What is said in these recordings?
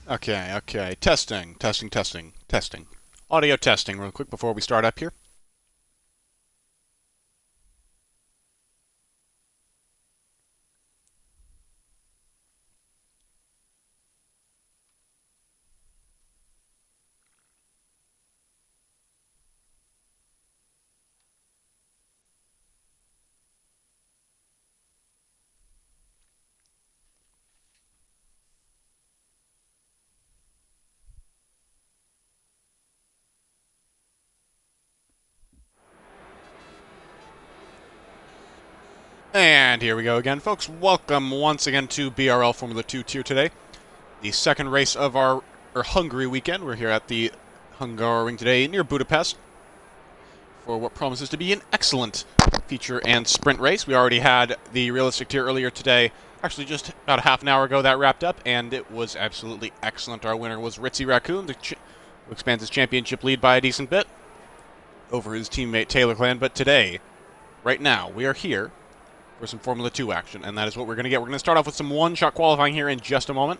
Okay. Testing. Audio testing real quick before we start up here. And here we go again, folks. Welcome once again to BRL Formula 2 Tier today. The second race of our Hungary weekend. We're here at the Hungarian today near Budapest for what promises to be an excellent feature and sprint race. We already had the realistic tier earlier today. Actually, just about a half an hour ago that wrapped up, and it was absolutely excellent. Our winner was Ritzy Raccoon, who expands his championship lead by a decent bit over his teammate Taylor Clan. But today, right now, we are here for some Formula 2 action, and that is what we're going to get. We're going to start off with some one-shot qualifying here in just a moment.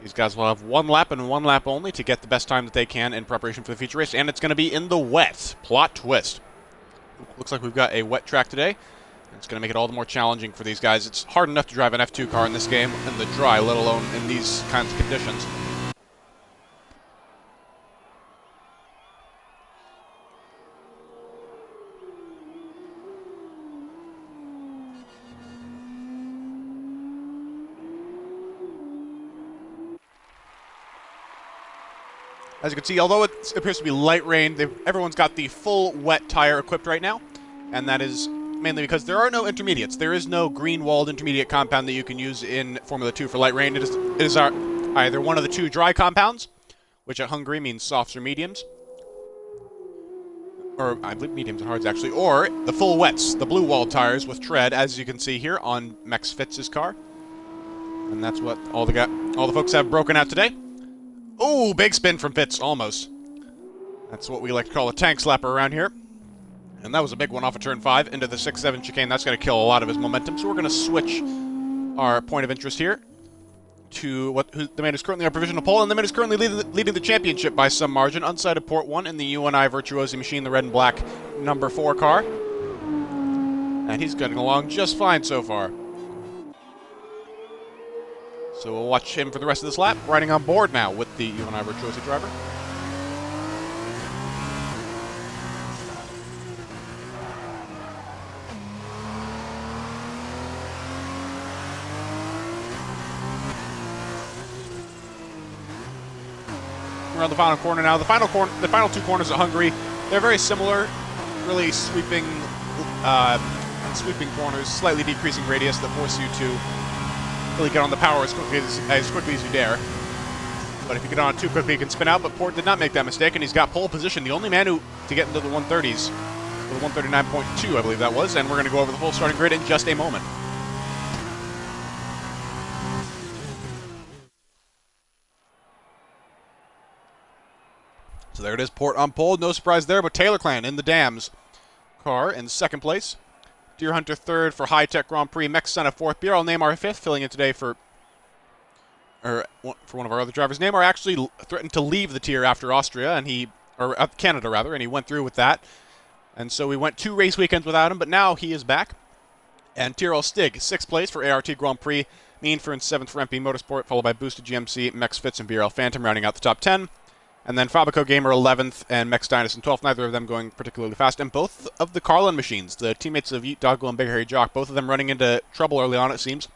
These guys will have one lap and one lap only to get the best time that they can in preparation for the feature race, and it's going to be in the wet. Plot twist. Looks like we've got a wet track today. It's going to make it all the more challenging for these guys. It's hard enough to drive an F2 car in this game in the dry, let alone in these kinds of conditions. As you can see, although it appears to be light rain, everyone's got the full wet tire equipped right now, and that is mainly because there are no intermediates. There is no green-walled intermediate compound that you can use in Formula 2 for light rain. It is either one of the two dry compounds, which at Hungary means softs or mediums, or I believe mediums and hards actually, or the full wets, the blue-walled tires with tread, as you can see here on Max Fitz's car. And that's what all the folks have broken out today. Oh, big spin from Fitz, almost. That's what we like to call a tank slapper around here. And that was a big one off of turn 5 into the 6-7 chicane. That's going to kill a lot of his momentum. So we're going to switch our point of interest here to the man who's currently on provisional pole, and the man who's currently leading the championship by some margin. Unsighted port 1 in the UNI Virtuosi machine, the red and black number 4 car. And he's getting along just fine so far. So we'll watch him for the rest of this lap, riding on board now with the UNI Virtuosi driver. We're on the final corner now. The final two corners of Hungary, they're very similar, really sweeping corners, slightly decreasing radius that force you to really get on the power as quickly as you dare. But if you get on it too quickly, you can spin out. But Port did not make that mistake, and he's got pole position. The only man to get into the 130s, with 139.2, I believe that was. And we're going to go over the full starting grid in just a moment. So there it is, Port on pole. No surprise there, but Taylor Clan in the Dams car in second place. Deer Hunter third for High Tech Grand Prix. Mex Senna fourth. BRL Neymar fifth, filling in today for one of our other drivers. Neymar actually threatened to leave the tier after Austria, or Canada rather, and he went through with that. And so we went 2 race weekends without him, but now he is back. And Tyrrell Stig, 6th place for ART Grand Prix. Mean for in 7th for MP Motorsport, followed by Boosted GMC, Mex Fitz, and BRL Phantom rounding out the top 10. And then Fabico Gamer 11th and Mex Dynasty 12th, neither of them going particularly fast. And both of the Carlin machines, the teammates of Yeet Doggo and Big Harry Jock, both of them running into trouble early on, it seems,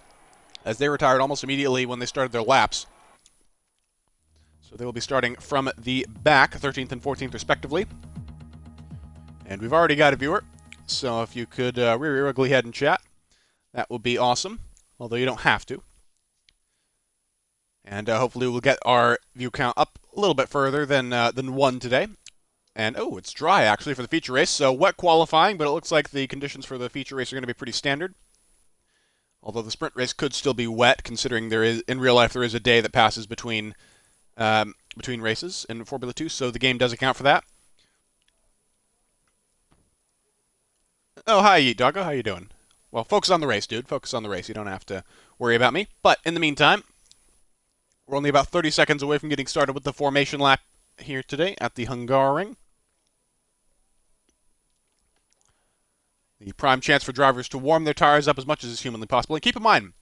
as they retired almost immediately when they started their laps. So they will be starting from the back, 13th and 14th respectively. And we've already got a viewer, so if you could rear your ugly head and chat, that would be awesome, although you don't have to. And hopefully we'll get our view count up a little bit further than 1 today. And, oh, it's dry, actually, for the feature race. So wet qualifying, but it looks like the conditions for the feature race are going to be pretty standard. Although the sprint race could still be wet, considering in real life there is a day that passes between races in Formula 2, so the game does account for that. Oh, hi, Yeet Doggo. How you doing? Well, focus on the race, dude. Focus on the race. You don't have to worry about me. But in the meantime, We're only about 30 seconds away from getting started with the formation lap here today at the Hungaroring. The prime chance for drivers to warm their tires up as much as is humanly possible. And keep in mind,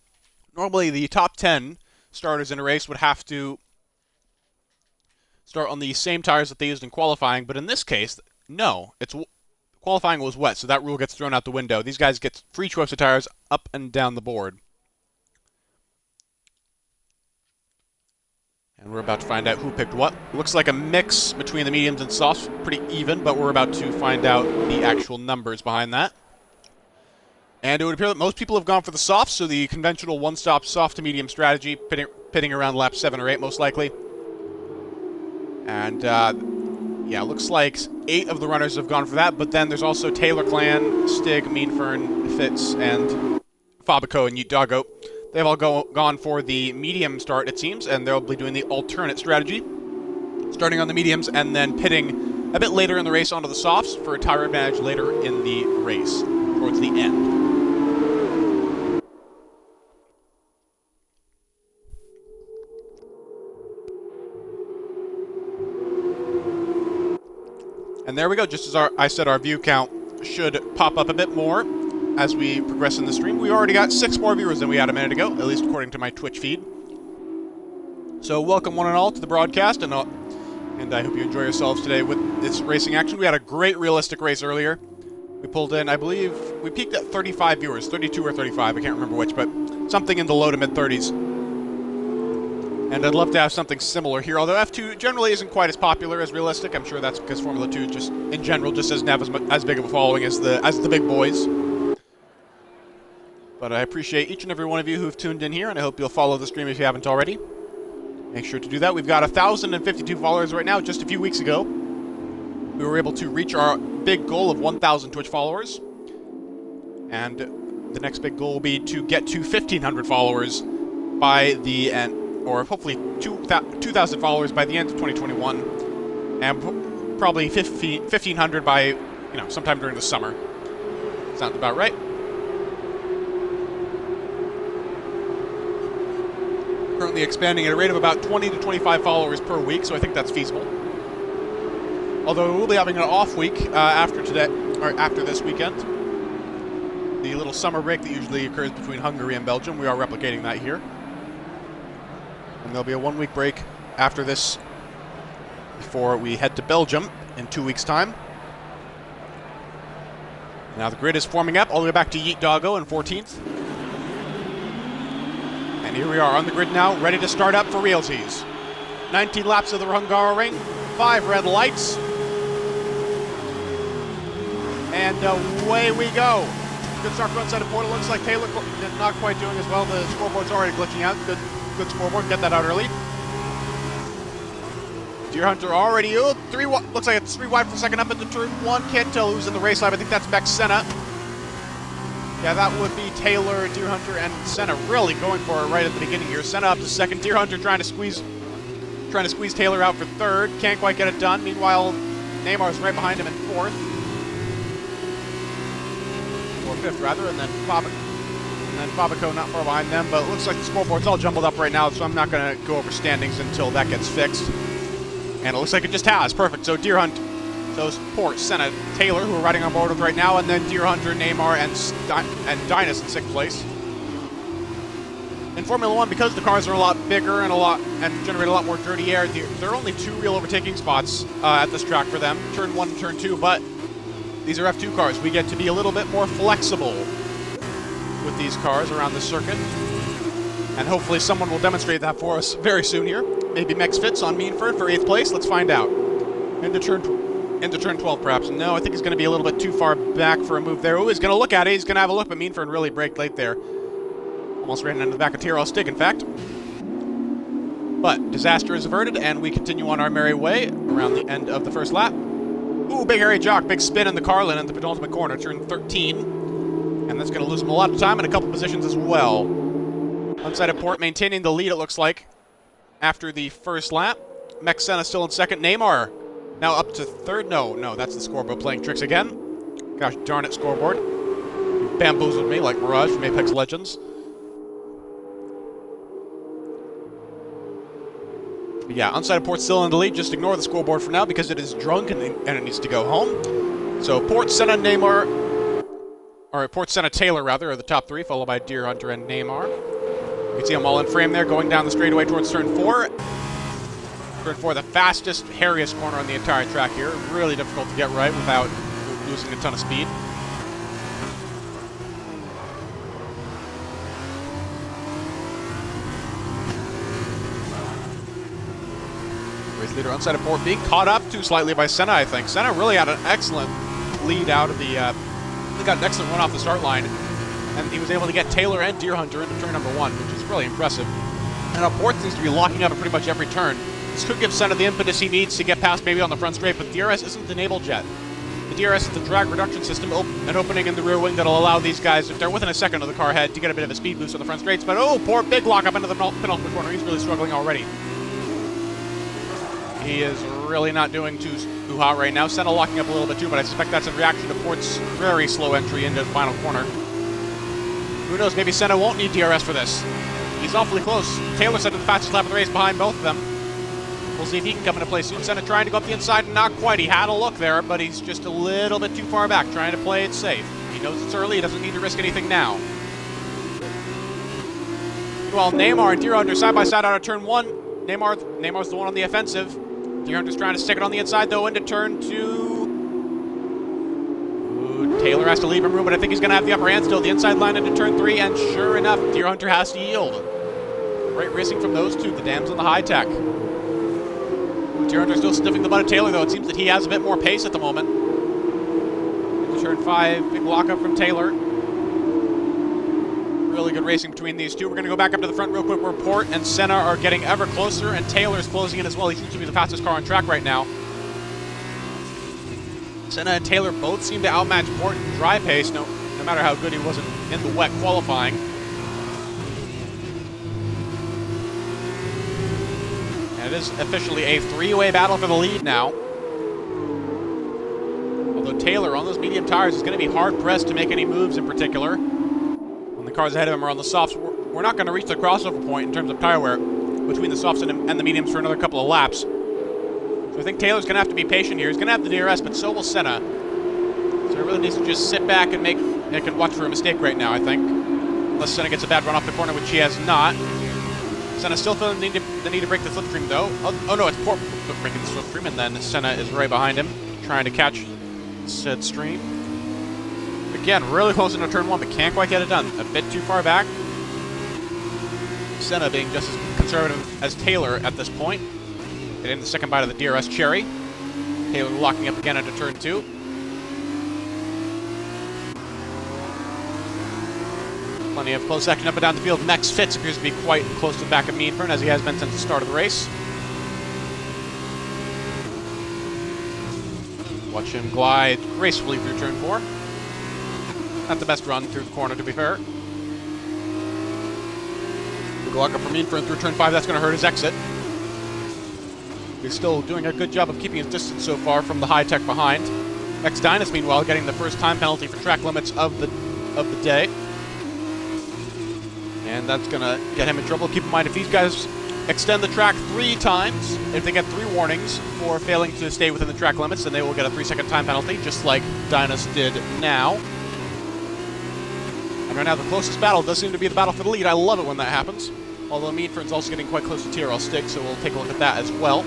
normally the top 10 starters in a race would have to start on the same tires that they used in qualifying, but in this case, no. Qualifying was wet, so that rule gets thrown out the window. These guys get free choice of tires up and down the board. And we're about to find out who picked what. Looks like a mix between the mediums and softs, pretty even, but we're about to find out the actual numbers behind that. And it would appear that most people have gone for the softs, so the conventional one-stop soft to medium strategy, pitting around lap 7 or 8 most likely. And, yeah, looks like 8 of the runners have gone for that, but then there's also Taylor Clan, Stig, Meanfern, Fitz, and Fabico and Yeet Doggo. They've all gone for the medium start, it seems, and they'll be doing the alternate strategy, starting on the mediums and then pitting a bit later in the race onto the softs for a tire advantage later in the race, towards the end. And there we go, just as I said, our view count should pop up a bit more as we progress in the stream. We already got 6 more viewers than we had a minute ago, at least according to my Twitch feed. So welcome one and all to the broadcast, and I hope you enjoy yourselves today with this racing action. We had a great realistic race earlier. We pulled in, I believe, we peaked at 35 viewers, 32 or 35, I can't remember which, but something in the low to mid-30s. And I'd love to have something similar here, although F2 generally isn't quite as popular as realistic. I'm sure that's because Formula 2 just, in general, just doesn't have as big of a following as the big boys. But I appreciate each and every one of you who've tuned in here, and I hope you'll follow the stream if you haven't already. Make sure to do that. We've got 1,052 followers right now. Just a few weeks ago, we were able to reach our big goal of 1,000 Twitch followers. And the next big goal will be to get to 1,500 followers by the end, or hopefully 2,000 followers by the end of 2021, and probably 1,500 by, sometime during the summer. Sounds about right. Currently expanding at a rate of about 20 to 25 followers per week, so I think that's feasible. Although we'll be having an off week after this weekend. The little summer break that usually occurs between Hungary and Belgium, we are replicating that here. And there'll be a 1-week break after this before we head to Belgium in 2 weeks' time. Now the grid is forming up all the way back to Yeet Doggo in 14th. And here we are on the grid now, ready to start up for realties. 19 laps of the Hungaroring, 5 red lights. And away we go. Good start front side of port. It looks like Taylor not quite doing as well. The scoreboard's already glitching out. Good scoreboard. Get that out early. Deer Hunter already. Looks like it's 3 wide for second up into turn 1. Can't tell who's in the race lap. I think that's Beck Senna. Yeah, that would be Taylor, Deer Hunter, and Senna really going for it right at the beginning here. Senna up to second. Deer Hunter trying to squeeze Taylor out for third. Can't quite get it done. Meanwhile, Neymar's right behind him in fourth. Or fifth, rather, and then Fabico not far behind them, but it looks like the scoreboard's all jumbled up right now, so I'm not going to go over standings until that gets fixed. And it looks like it just has. Perfect. So Deer Hunt, those Port, Senna, Taylor, who we're riding on board with right now, and then Deer Hunter, Neymar, and Dynas in 6th place. In Formula 1, because the cars are a lot bigger and generate a lot more dirty air, there are only 2 real overtaking spots at this track for them, turn 1 and turn 2, but these are F2 cars. We get to be a little bit more flexible with these cars around the circuit. And hopefully someone will demonstrate that for us very soon here. Maybe Mex Fitz on Meanford for 8th place. Let's find out. Into turn 12 perhaps. No, I think he's going to be a little bit too far back for a move there. Oh, he's going to look at it. He's going to have a look, but Meanford really braked late there. Almost ran into the back of Tyrrell Stig, in fact. But disaster is averted, and we continue on our merry way around the end of the first lap. Ooh, big hairy jock, big spin in the Carlin at the penultimate corner, turn 13. And that's going to lose him a lot of time and a couple positions as well. Unsided Port maintaining the lead, it looks like, after the first lap. Mex Senna still in second. Neymar now up to third. No, that's the scoreboard playing tricks again. Gosh darn it, scoreboard. You bamboozled me like Mirage from Apex Legends. But yeah, unsighted Port's still in the lead. Just ignore the scoreboard for now because it is drunk and it needs to go home. So Port, Senna, Neymar, or Port, Senna, Taylor rather, are the top three, followed by Deer Hunter and Neymar. You can see them all in frame there, going down the straightaway towards turn 4. Turn 4, the fastest, hairiest corner on the entire track here. Really difficult to get right without losing a ton of speed. Race leader unsighted Port being caught up too slightly by Senna, I think. Senna really had an excellent lead out of the... he got an excellent run off the start line. And he was able to get Taylor and Deer Hunter into turn number 1, which is really impressive. And now Port seems to be locking up at pretty much every turn. This could give Senna the impetus he needs to get past maybe on the front straight, but DRS isn't enabled yet. The DRS is the drag reduction system, an opening in the rear wing that'll allow these guys, if they're within a second of the car head, to get a bit of a speed boost on the front straights. But oh, Port, big lock up into the penultimate corner. He's really struggling already. He is really not doing too hot right now. Senna locking up a little bit too, but I suspect that's in reaction to Port's very slow entry into the final corner. Who knows, maybe Senna won't need DRS for this. He's awfully close. Taylor said the fastest lap of the race behind both of them. We'll see if he can come into play soon. Senna trying to go up the inside, and not quite. He had a look there, but he's just a little bit too far back, trying to play it safe. He knows it's early, he doesn't need to risk anything now. Well, Neymar and Deer Hunter side by side out of turn 1. Neymar's the one on the offensive. Deer Hunter's trying to stick it on the inside, though, into turn 2. Ooh, Taylor has to leave him room, but I think he's going to have the upper hand still. The inside line into turn 3, and sure enough, Deer Hunter has to yield. Great racing from those two, the dams on the high tech. Deer Hunter still sniffing the butt of Taylor, though. It seems that he has a bit more pace at the moment. Into turn 5, big lock up from Taylor. Really good racing between these two. We're going to go back up to the front real quick where Port and Senna are getting ever closer, and Taylor's closing in as well. He seems to be the fastest car on track right now. Senna and Taylor both seem to outmatch Port in dry pace, no matter how good he was in the wet qualifying. And it is officially a three-way battle for the lead now. Although Taylor on those medium tires is going to be hard-pressed to make any moves in particular. When the cars ahead of him are on the softs, we're not going to reach the crossover point in terms of tire wear between the softs and the mediums for another couple of laps. So I think Taylor's going to have to be patient here. He's going to have the DRS, but so will Senna. So he really needs to just sit back and watch for a mistake right now, I think. Unless Senna gets a bad run off the corner, which he has not. Senna still feeling the need to break the slipstream, though. Oh no, it's Port breaking the slipstream, and then Senna is right behind him, trying to catch said stream. Again, really close into turn 1, but can't quite get it done. A bit too far back. Senna being just as conservative as Taylor at this point. Getting the second bite of the DRS cherry. Taylor locking up again into turn 2. Plenty of close action up and down the field. Max Fitz appears to be quite close to the back of Meadfern, as he has been since the start of the race. Watch him glide gracefully through turn 4. Not the best run through the corner, to be fair. Big lock up for Meadfern through turn 5. That's going to hurt his exit. He's still doing a good job of keeping his distance so far from the high tech behind. X-Dynus, meanwhile, getting the first time penalty for track limits of the day. And that's going to get him in trouble. Keep in mind, if these guys extend the track 3 times, if they get 3 warnings for failing to stay within the track limits, then they will get a 3-second time penalty, just like Dynus did now. And right now, the closest battle does seem to be the battle for the lead. I love it when that happens. Although Meadfern's also getting quite close to TRL Stick, so we'll take a look at that as well.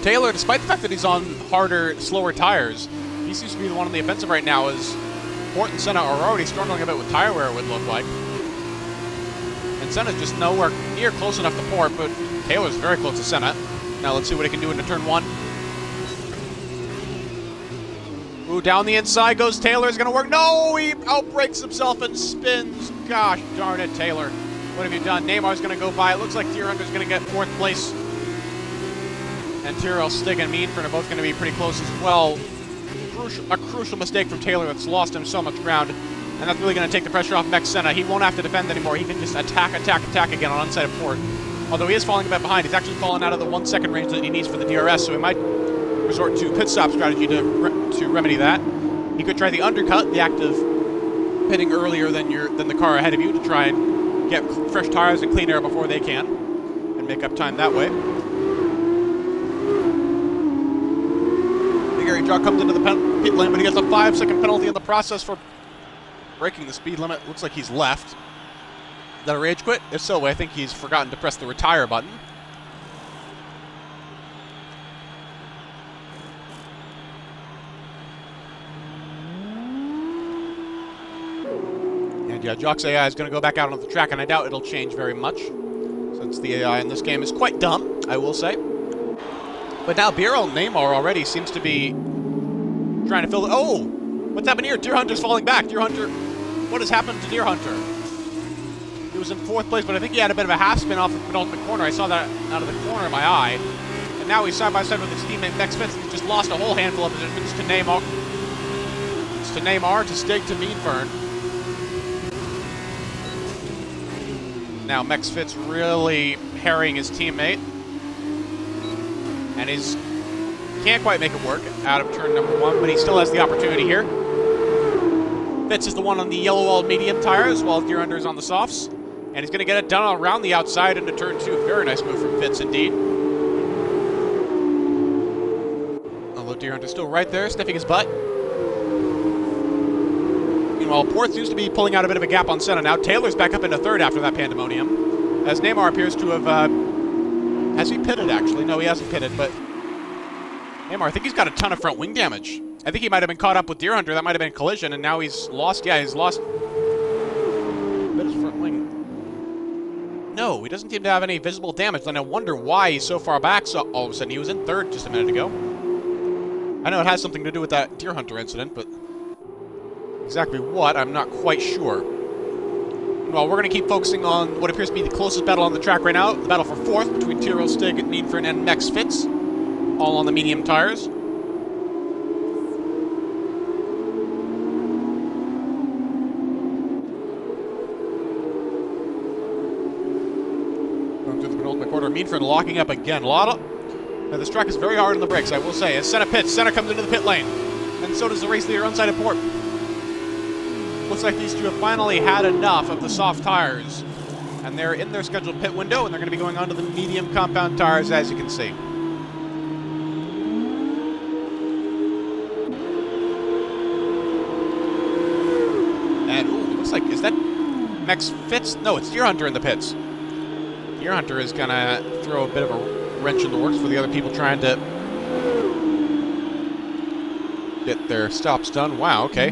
Taylor, despite the fact that he's on harder, slower tires, he seems to be the one on the offensive right now, as Port and Senna are already struggling a bit with tire wear, it would look like. And Senna's just nowhere near close enough to Port, but Taylor's very close to Senna. Now let's see what he can do into turn 1. Ooh, down the inside goes Taylor. Is going to work. No, he outbrakes himself and spins. Gosh darn it, Taylor. What have you done? Neymar's going to go by. It looks like Deer Hunter's going to get 4th place. And Tyrrell Stig and Meadfern are both going to be pretty close as well. A crucial mistake from Taylor that's lost him so much ground. And that's really going to take the pressure off Max Senna. He won't have to defend anymore. He can just attack again on unsighted Port. Although he is falling a bit behind. He's actually fallen out of the 1 second range that he needs for the DRS, so he might resort to pit stop strategy to remedy that. He could try the undercut, the act of pitting earlier than the car ahead of you to try and get fresh tires and clean air before they can, and make up time that way. Hungarian Jock comes into the pit lane, but he gets a 5-second penalty in the process for breaking the speed limit. Looks like he's left. Is that a rage quit? If so, I think he's forgotten to press the retire button. And yeah, Jock's AI is going to go back out on the track, and I doubt it'll change very much, since the AI in this game is quite dumb, I will say. But now BRL Neymar already seems to be trying to fill the... Oh! What's happened here? Deer Hunter's falling back. Deer Hunter... What has happened to Deer Hunter? He was in 4th place, but I think he had a bit of a half spin off the penultimate corner. I saw that out of the corner of my eye. And now he's side by side with his teammate Max Fitz, and he's just lost a whole handful of positions to Neymar. It's to Neymar, to Stig, to Meanfern. Now Max Fitz really harrying his teammate. And he's can't quite make it work out of turn number 1, but he still has the opportunity here. Fitz is the one on the yellow-walled medium tires, while Deer Hunter is on the softs. And he's going to get it done around the outside into turn 2. Very nice move from Fitz, indeed. Although Deer Hunter's still right there, sniffing his butt. Meanwhile, Porth seems to be pulling out a bit of a gap on Senna now. Taylor's back up into 3rd after that pandemonium, as Neymar appears to have... has he pitted, actually? No, he hasn't pitted, but... Neymar, I think he's got a ton of front wing damage. I think he might have been caught up with Deer Hunter. That might have been a collision, and now he's lost... Yeah, he's lost... a bit of his front wing. No, he doesn't seem to have any visible damage, and I wonder why he's so far back. So all of a sudden, he was in 3rd just a minute ago. I know it has something to do with that Deer Hunter incident, but... exactly what, I'm not quite sure. Well, we're going to keep focusing on what appears to be the closest battle on the track right now. The battle for 4th between Tyrrell, Stig, Meanfern, and Max Fitz. All on the medium tires. Going through the penultimate quarter. Meanfern locking up again. Now, this track is very hard on the brakes, I will say. As Senna pits, Senna comes into the pit lane. And so does the race leader inside of Port. Looks like these two have finally had enough of the soft tires. And they're in their scheduled pit window, and they're going to be going on to the medium compound tires, as you can see. And, ooh, looks like, is that Max Fitz? No, it's Deer Hunter in the pits. Deer Hunter is going to throw a bit of a wrench in the works for the other people trying to get their stops done. Wow, okay.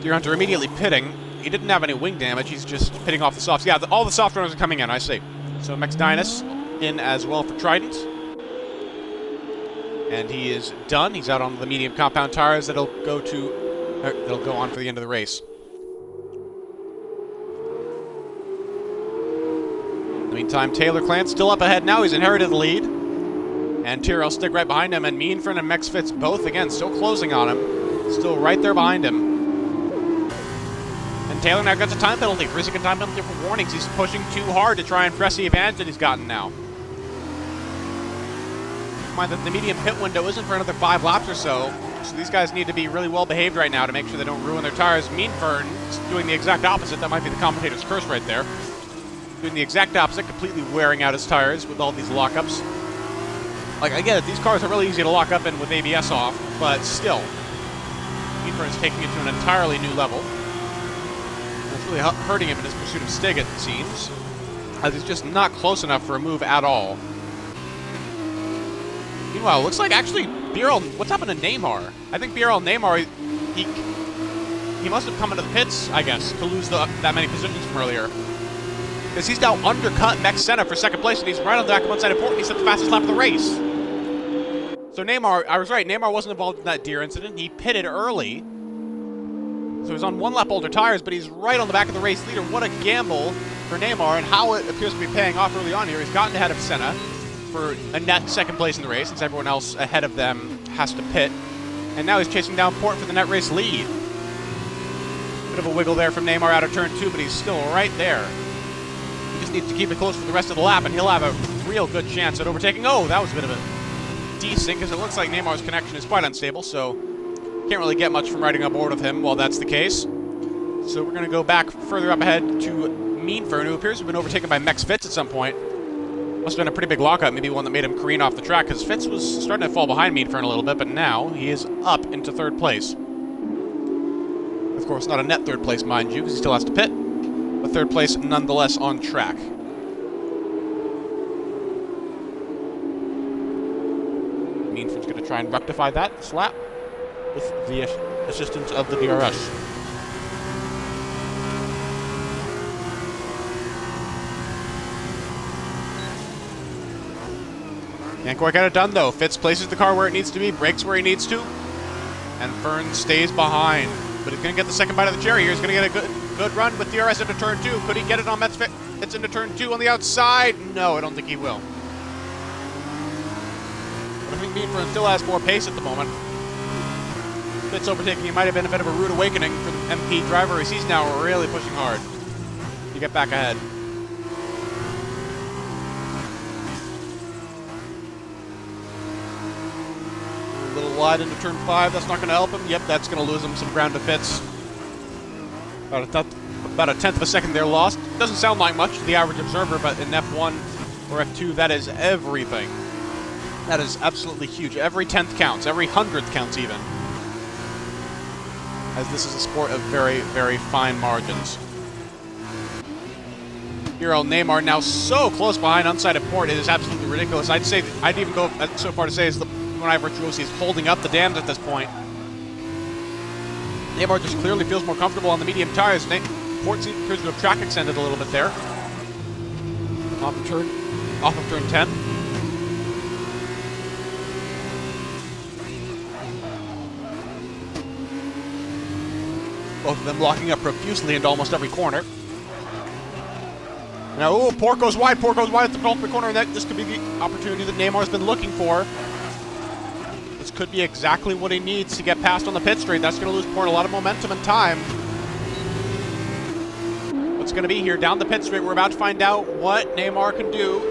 Deer Hunter immediately pitting. He didn't have any wing damage. He's just pitting off the softs. Yeah, all the soft runners are coming in, I see. So Max Dynus in as well for Trident. And he is done. He's out on the medium compound tires that'll go on for the end of the race. In the meantime, Taylor Clant still up ahead now. He's inherited the lead. And Tyrrell Stig right behind him. And Meanfern and Max Fitz both, again, still closing on him. Still right there behind him. And Taylor now gets a time penalty. 3-second time penalty for warnings. He's pushing too hard to try and press the advantage that he's gotten now. Mind that the medium pit window isn't for another 5 laps or so. So these guys need to be really well behaved right now to make sure they don't ruin their tires. Meanfern is doing the exact opposite. That might be the commentator's curse right there. Doing the exact opposite, completely wearing out his tires with all these lockups. Like, I get it, these cars are really easy to lock up in with ABS off, but still. Meanfern is taking it to an entirely new level. It's really hurting him in his pursuit of Stig, it seems, as he's just not close enough for a move at all. Meanwhile, it looks like actually BRL, what's happened to Neymar? I think BRL Neymar, he must have come into the pits, I guess, to lose that many positions from earlier. Because he's now undercut Max Senna for 2nd place, and he's right on the back of one side of Port, and he set the fastest lap of the race. So Neymar, I was right, Neymar wasn't involved in that Deer incident. He pitted early. So he's on 1 lap older tires, but he's right on the back of the race leader. What a gamble for Neymar, and how it appears to be paying off early on here. He's gotten ahead of Senna for a net 2nd place in the race, since everyone else ahead of them has to pit. And now he's chasing down Port for the net race lead. Bit of a wiggle there from Neymar out of turn 2, but he's still right there. He just needs to keep it close for the rest of the lap, and he'll have a real good chance at overtaking. Oh, that was a bit of a desync, because it looks like Neymar's connection is quite unstable, so can't really get much from riding on board with him while that's the case. So we're going to go back further up ahead to Meanfern, who appears to have been overtaken by Max Fitz at some point. Must have been a pretty big lockout, maybe one that made him careen off the track, because Fitz was starting to fall behind me for a little bit, but now he is up into third place. Of course, not a net third place, mind you, because he still has to pit, but third place nonetheless on track. Meanford's going to try and rectify that this lap with the assistance of the DRS. Can't quite get it done, though. Fitz places the car where it needs to be, brakes where he needs to, and Fern stays behind. But he's going to get the second bite of the cherry here. He's going to get a good run with DRS into turn 2. Could he get it on Fitz into turn 2 on the outside? No, I don't think he will. But I think Fern still has more pace at the moment. Fitz overtaking, it might have been a bit of a rude awakening for the MP driver, as he's now really pushing hard to get back ahead. Wide into turn 5, that's not going to help him. Yep, that's going to lose him some ground to Fitz. About a tenth of a second there lost. Doesn't sound like much to the average observer, but in F1 or F2, that is everything. That is absolutely huge. Every tenth counts, every hundredth counts even. As this is a sport of very, very fine margins. BRL Neymar now so close behind unsighted port, it is absolutely ridiculous. I'd even go so far to say is when Virtuosi is holding up the dams at this point. Neymar just clearly feels more comfortable on the medium tires. Port appears to have track extended a little bit there. Off of turn 10. Both of them locking up profusely into almost every corner. Now, Port goes wide at the penultimate corner, and this could be the opportunity that Neymar's been looking for. This could be exactly what he needs to get past on the pit straight. That's going to lose Port a lot of momentum and time. What's going to be here down the pit straight? We're about to find out what Neymar can do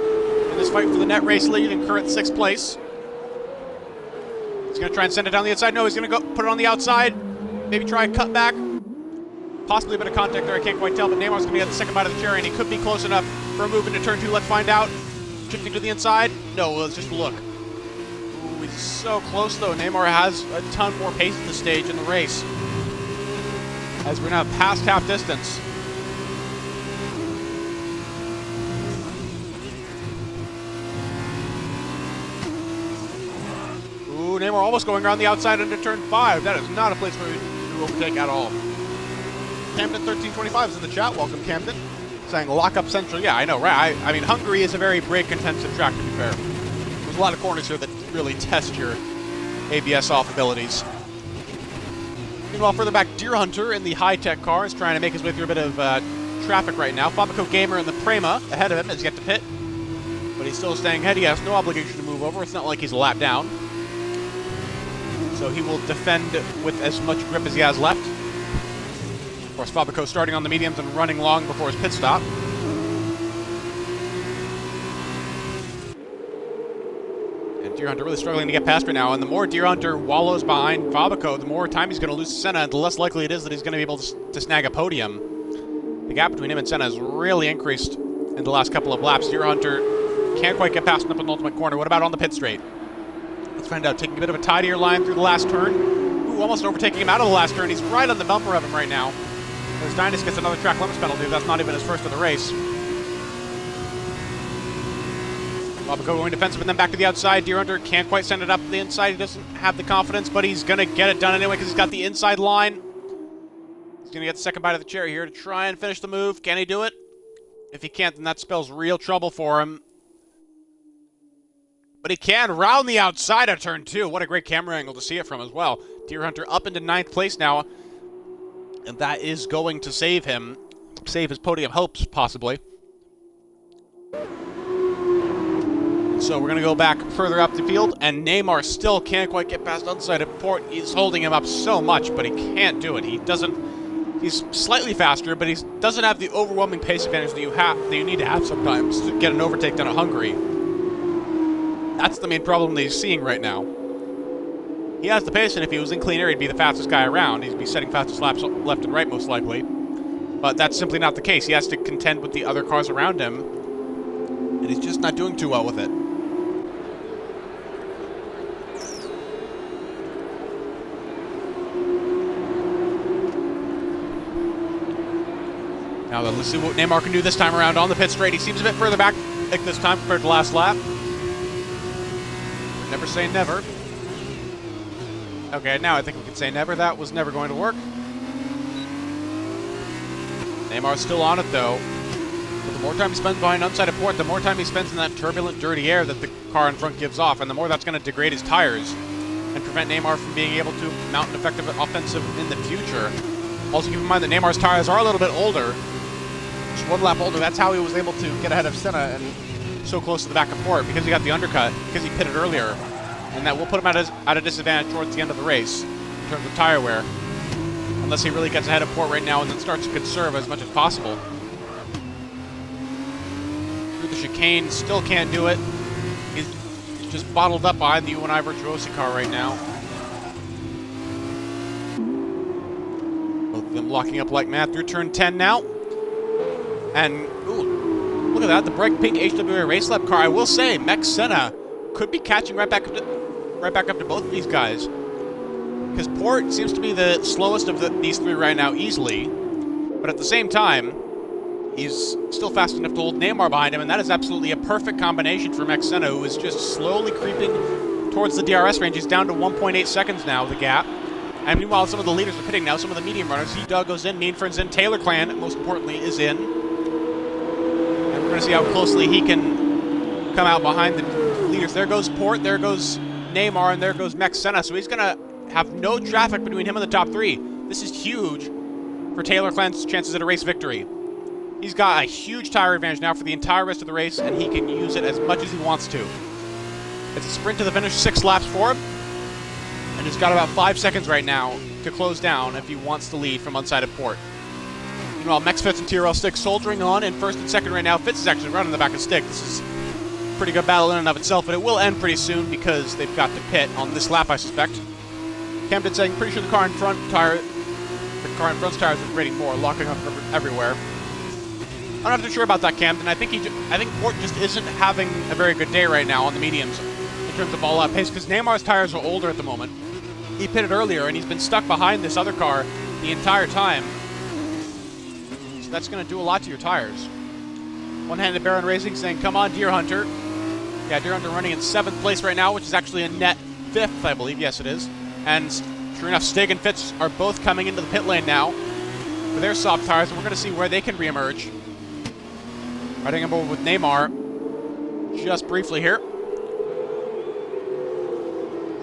in this fight for the net race lead in current 6th place. He's going to try and send it down the inside. No, he's going to go put it on the outside. Maybe try a cutback. Possibly a bit of contact there, I can't quite tell, but Neymar's going to get the second bite of the cherry, and he could be close enough for a move into turn 2. Let's find out. Shifting to the inside. No, let's just look. Ooh, he's so close, though. Neymar has a ton more pace at this stage in the race, as we're now past half distance. Ooh, Neymar almost going around the outside into turn 5. That is not a place where we overtake at all. Camden1325 is in the chat. Welcome, Camden. Saying lock up central. Yeah, I know, right? I mean, Hungary is a very brake-intensive track, to be fair. There's a lot of corners here that really test your ABS off abilities. Meanwhile, further back, Deer Hunter in the high-tech car is trying to make his way through a bit of traffic right now. Fabico Gamer in the Prema ahead of him has yet to pit, but he's still staying ahead. He has no obligation to move over. It's not like he's a lap down. So he will defend with as much grip as he has left. Of course, Fabico starting on the mediums and running long before his pit stop. And Deer Hunter really struggling to get past right now. And the more Deer Hunter wallows behind Fabico, the more time he's going to lose to Senna, and the less likely it is that he's going to be able to snag a podium. The gap between him and Senna has really increased in the last couple of laps. Deer Hunter can't quite get past him up in the ultimate corner. What about on the pit straight? Let's find out. Taking a bit of a tidier line through the last turn. Ooh, almost overtaking him out of the last turn. He's right on the bumper of him right now. As Dynus gets another track limits penalty. That's not even his first of the race. Fabico going defensive and then back to the outside. Deer Hunter can't quite send it up the inside. He doesn't have the confidence, but he's going to get it done anyway because he's got the inside line. He's going to get the second bite of the cherry here to try and finish the move. Can he do it? If he can't, then that spells real trouble for him. But he can round the outside of turn 2. What a great camera angle to see it from as well. Deer Hunter up into 9th place now. And that is going to save him. Save his podium hopes, possibly. So we're going to go back further up the field. And Neymar still can't quite get past unsighted port. He's holding him up so much, but he can't do it. He doesn't... He's slightly faster, but he doesn't have the overwhelming pace advantage that you need to have sometimes to get an overtake done at Hungary. That's the main problem that he's seeing right now. He has the pace, and if he was in clean air, he'd be the fastest guy around. He'd be setting fastest laps left and right, most likely. But that's simply not the case. He has to contend with the other cars around him. and he's just not doing too well with it. Now let's see what Neymar can do this time around on the pit straight. He seems a bit further back this time compared to last lap. Never say never. Okay, now I think we can say never. That was never going to work. Neymar's still on it, though. But the more time he spends behind unsighted port, the more time he spends in that turbulent, dirty air that the car in front gives off, and the more that's going to degrade his tires and prevent Neymar from being able to mount an effective offensive in the future. Also, keep in mind that Neymar's tires are a little bit older. Just one lap older. That's how he was able to get ahead of Senna and so close to the back of port, because he got the undercut, because he pitted earlier. And that will put him at a disadvantage towards the end of the race in terms of tire wear. Unless he really gets ahead of port right now and then starts to conserve as much as possible. Through the chicane, still can't do it. He's just bottled up behind the UNI Virtuosi car right now. Both of them locking up like mad through turn 10 now. And, ooh, look at that, the bright pink HWA Race Lab car. I will say, Max Senna could be catching right back up to both of these guys. Because Port seems to be the slowest of these three right now easily. But at the same time, he's still fast enough to hold Neymar behind him, and that is absolutely a perfect combination for Max Senna, who is just slowly creeping towards the DRS range. He's down to 1.8 seconds now, the gap. And meanwhile, some of the leaders are pitting now, some of the medium runners. Doug goes in, Meanford's in, Taylor Clan, most importantly, is in. And we're going to see how closely he can come out behind the leaders. There goes Port, there goes Neymar, and there goes Max Senna. So he's going to have no traffic between him and the top three. This is huge for Taylor Clan's chances at a race victory. He's got a huge tire advantage now for the entire rest of the race, and he can use it as much as he wants to. It's a sprint to the finish, 6 laps for him. And he's got about 5 seconds right now to close down if he wants to lead from unsighted port. Meanwhile, Max Fitz and TRL Stick soldiering on in first and second right now. Fitz is actually running the back of Stick. This is a pretty good battle in and of itself, but it will end pretty soon because they've got to pit on this lap, I suspect. Camden saying, pretty sure the car in front's tires are degrading more, locking up everywhere. I'm not too sure about that, Camden. I think Port just isn't having a very good day right now on the mediums in terms of all-out pace, because Neymar's tires are older at the moment. He pitted earlier, and he's been stuck behind this other car the entire time. So that's going to do a lot to your tires. One-handed Baron Racing saying, come on, Deer Hunter. Yeah, Deer Hunter running in 7th place right now, which is actually a net 5th, I believe. Yes, it is. And sure enough, Stig and Fitz are both coming into the pit lane now with their soft tires, and we're going to see where they can reemerge. Riding on board with Neymar just briefly here.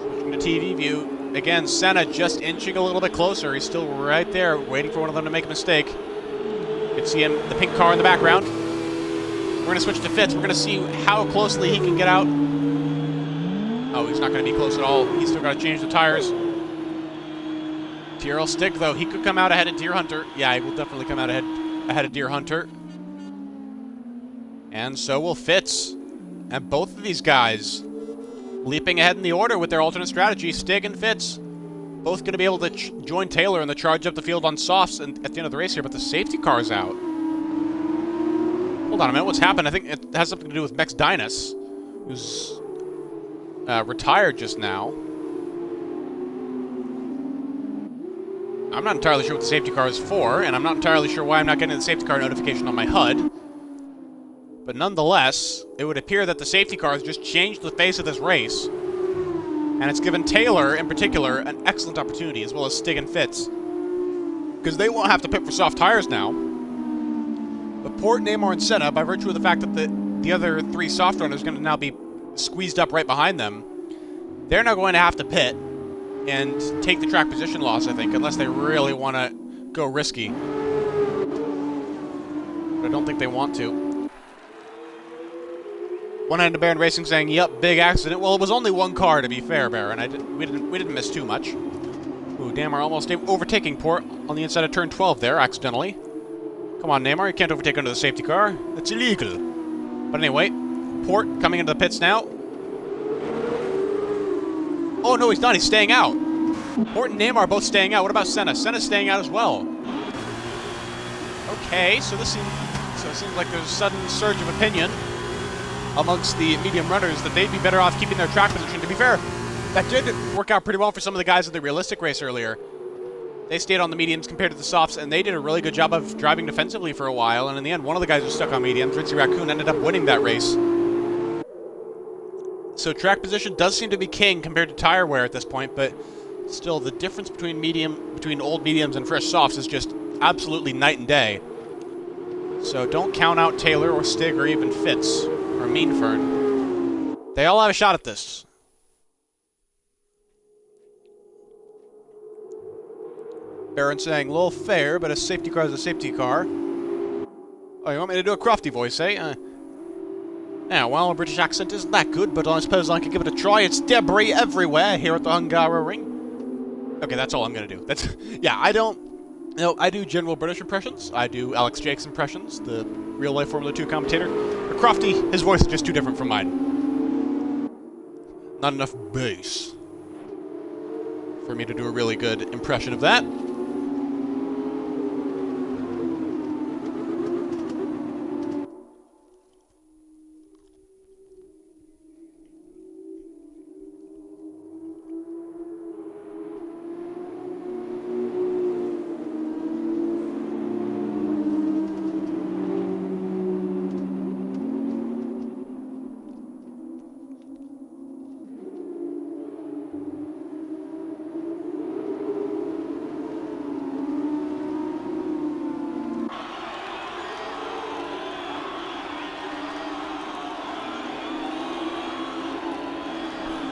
Switching to TV view. Again, Senna just inching a little bit closer. He's still right there, waiting for one of them to make a mistake. You can see him, the pink car in the background. We're going to switch to Fitz. We're going to see how closely he can get out. Oh, he's not going to be close at all. He's still got to change the tires. TRL Stick, though, he could come out ahead of Deer Hunter. Yeah, he will definitely come out ahead of Deer Hunter. And so will Fitz. And both of these guys leaping ahead in the order with their alternate strategy. Stig and Fitz both going to be able to join Taylor in the charge up the field on softs and at the end of the race here, but the safety car's out. Hold on a minute, what's happened? I think it has something to do with Mex Dinas, who's retired just now. I'm not entirely sure what the safety car is for, and I'm not entirely sure why I'm not getting the safety car notification on my HUD. But nonetheless, it would appear that the safety car has just changed the face of this race. And it's given Taylor, in particular, an excellent opportunity, as well as Stig and Fitz. Because they won't have to pit for soft tires now. But Port, Neymar, and Senna, by virtue of the fact that the other 3 soft runners are going to now be squeezed up right behind them, they're now going to have to pit and take the track position loss, I think, unless they really want to go risky. But I don't think they want to. One-handed Baron Racing saying, yep, big accident. Well, it was only one car, to be fair, Baron. We didn't miss too much. Ooh, Neymar almost overtaking Port on the inside of turn 12 there, accidentally. Come on, Neymar, you can't overtake under the safety car. That's illegal. But anyway, Port coming into the pits now. Oh, no, he's not. He's staying out. Port and Neymar both staying out. What about Senna? Senna's staying out as well. Okay, so it seems like there's a sudden surge of opinion amongst the medium runners that they'd be better off keeping their track position. To be fair, that did work out pretty well for some of the guys in the realistic race earlier. They stayed on the mediums compared to the softs, and they did a really good job of driving defensively for a while, and in the end, one of the guys was stuck on mediums. Ritzy Raccoon ended up winning that race. So track position does seem to be king compared to tire wear at this point, but still, the difference between old mediums and fresh softs is just absolutely night and day. So don't count out Taylor or Stig or even Fitz or Meanfern. They all have a shot at this. Baron saying, "Little fair, but a safety car is a safety car." Oh, you want me to do a crofty voice, eh? Yeah, well, a British accent isn't that good, but I suppose I could give it a try. It's debris everywhere here at the Hungaroring. Okay, that's all I'm gonna do. That's yeah. I do general British impressions. I do Alex Jakes impressions, the real life Formula 2 commentator. But Crofty, his voice is just too different from mine. Not enough bass for me to do a really good impression of that.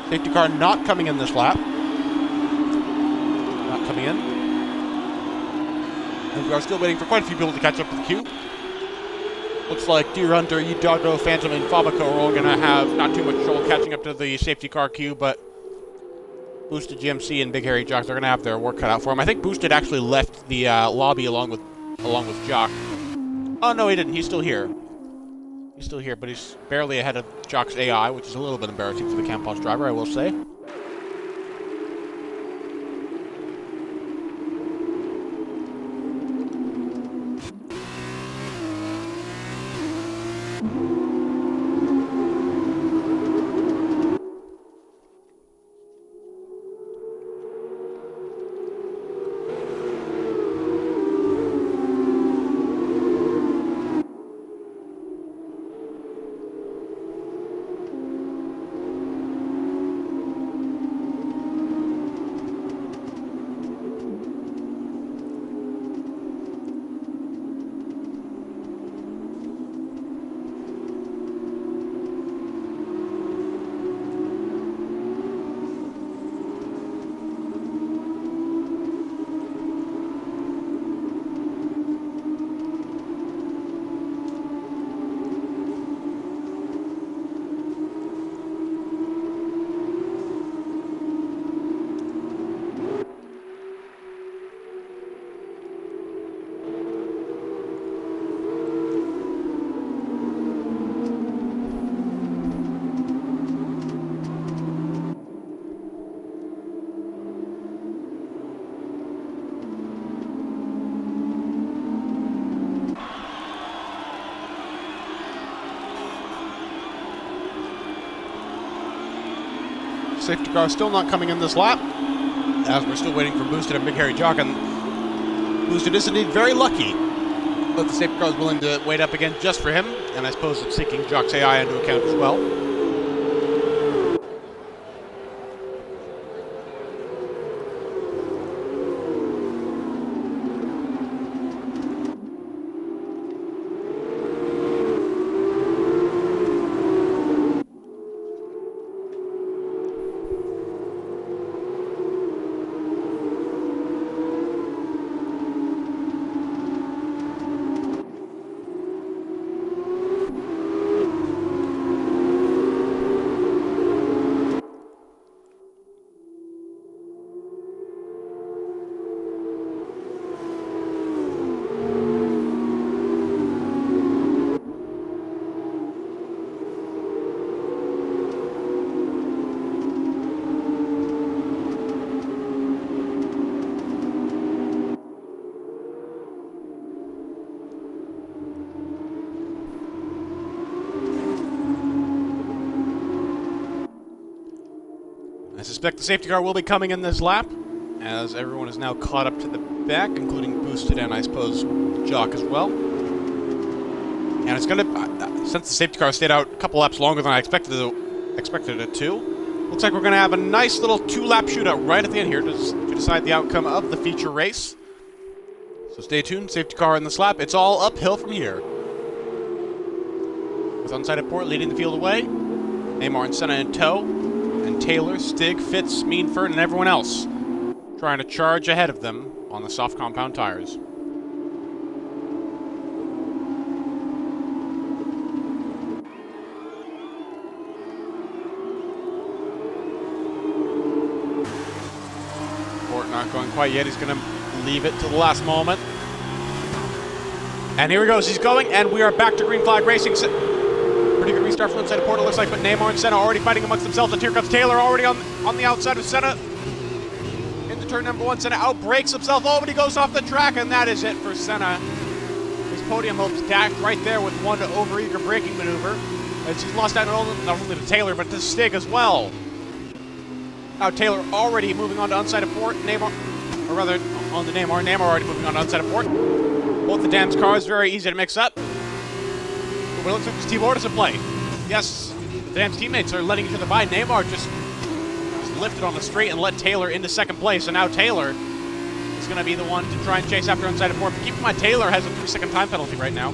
Safety car not coming in this lap. Not coming in. And we are still waiting for quite a few people to catch up to the queue. Looks like Deer Hunter, Doggo, Phantom, and Fabaco are all going to have not too much trouble catching up to the safety car queue, but Boosted GMC and Big Hairy Jocks are going to have their work cut out for them. I think Boosted actually left the lobby along with Jock. Oh, no, he didn't. He's still here. He's still here, but he's barely ahead of Jock's AI, which is a little bit embarrassing for the Campos driver, I will say. Safety car still not coming in this lap, as we're still waiting for Boosted and Big Hairy Jock, and Boosted is indeed very lucky that the safety car is willing to wait up again just for him, and I suppose it's taking Jock's AI into account as well. suspect the safety car will be coming in this lap, as everyone is now caught up to the back, including Boosted and I suppose Jock as well. And it's going to, since the safety car stayed out a couple laps longer than I expected it to, looks like we're going to have a nice little 2-lap shootout right at the end here to decide the outcome of the feature race. So stay tuned, safety car in this lap. It's all uphill from here. With unsighted port leading the field away, Neymar and Senna in tow, and Taylor, Stig, Fitz, Meanfern, and everyone else trying to charge ahead of them on the soft compound tires. Port not going quite yet. He's going to leave it to the last moment. And here he goes. He's going, and we are back to green flag racing. Pretty good restart from inside of Port, it looks like, but Neymar and Senna already fighting amongst themselves, and here comes Taylor already on the outside of Senna. Into turn number 1, Senna outbrakes himself. Oh, but he goes off the track, and that is it for Senna. His podium hopes dashed right there with one overeager braking maneuver, as he's lost out not only to Taylor, but to Stig as well. Now Taylor already moving on to unsighted Port, Neymar, or rather, on to Neymar. Neymar already moving on to unsighted Port. Both the Dams cars very easy to mix up. But it looks like there's team orders at play. Yes, the Dams teammates are letting each other by. Neymar just lifted on the straight and let Taylor into second place. And now Taylor is going to be the one to try and chase after unsighted Port. But keep in mind, Taylor has a 3-second time penalty right now.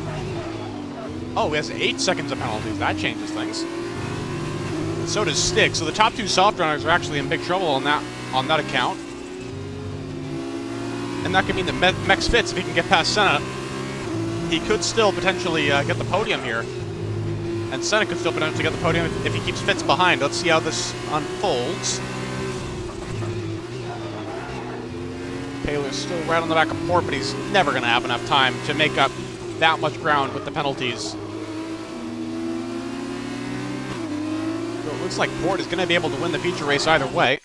Oh, he has 8 seconds of penalties. That changes things. And so does Stig. So the top 2 soft runners are actually in big trouble on that account. And that could mean that Mex Fitz, if he can get past Senna, he could still potentially get the podium here. And Senna could still potentially get the podium if he keeps Fitz behind. Let's see how this unfolds. Taylor's still right on the back of Port, but he's never going to have enough time to make up that much ground with the penalties. So it looks like Port is going to be able to win the feature race either way.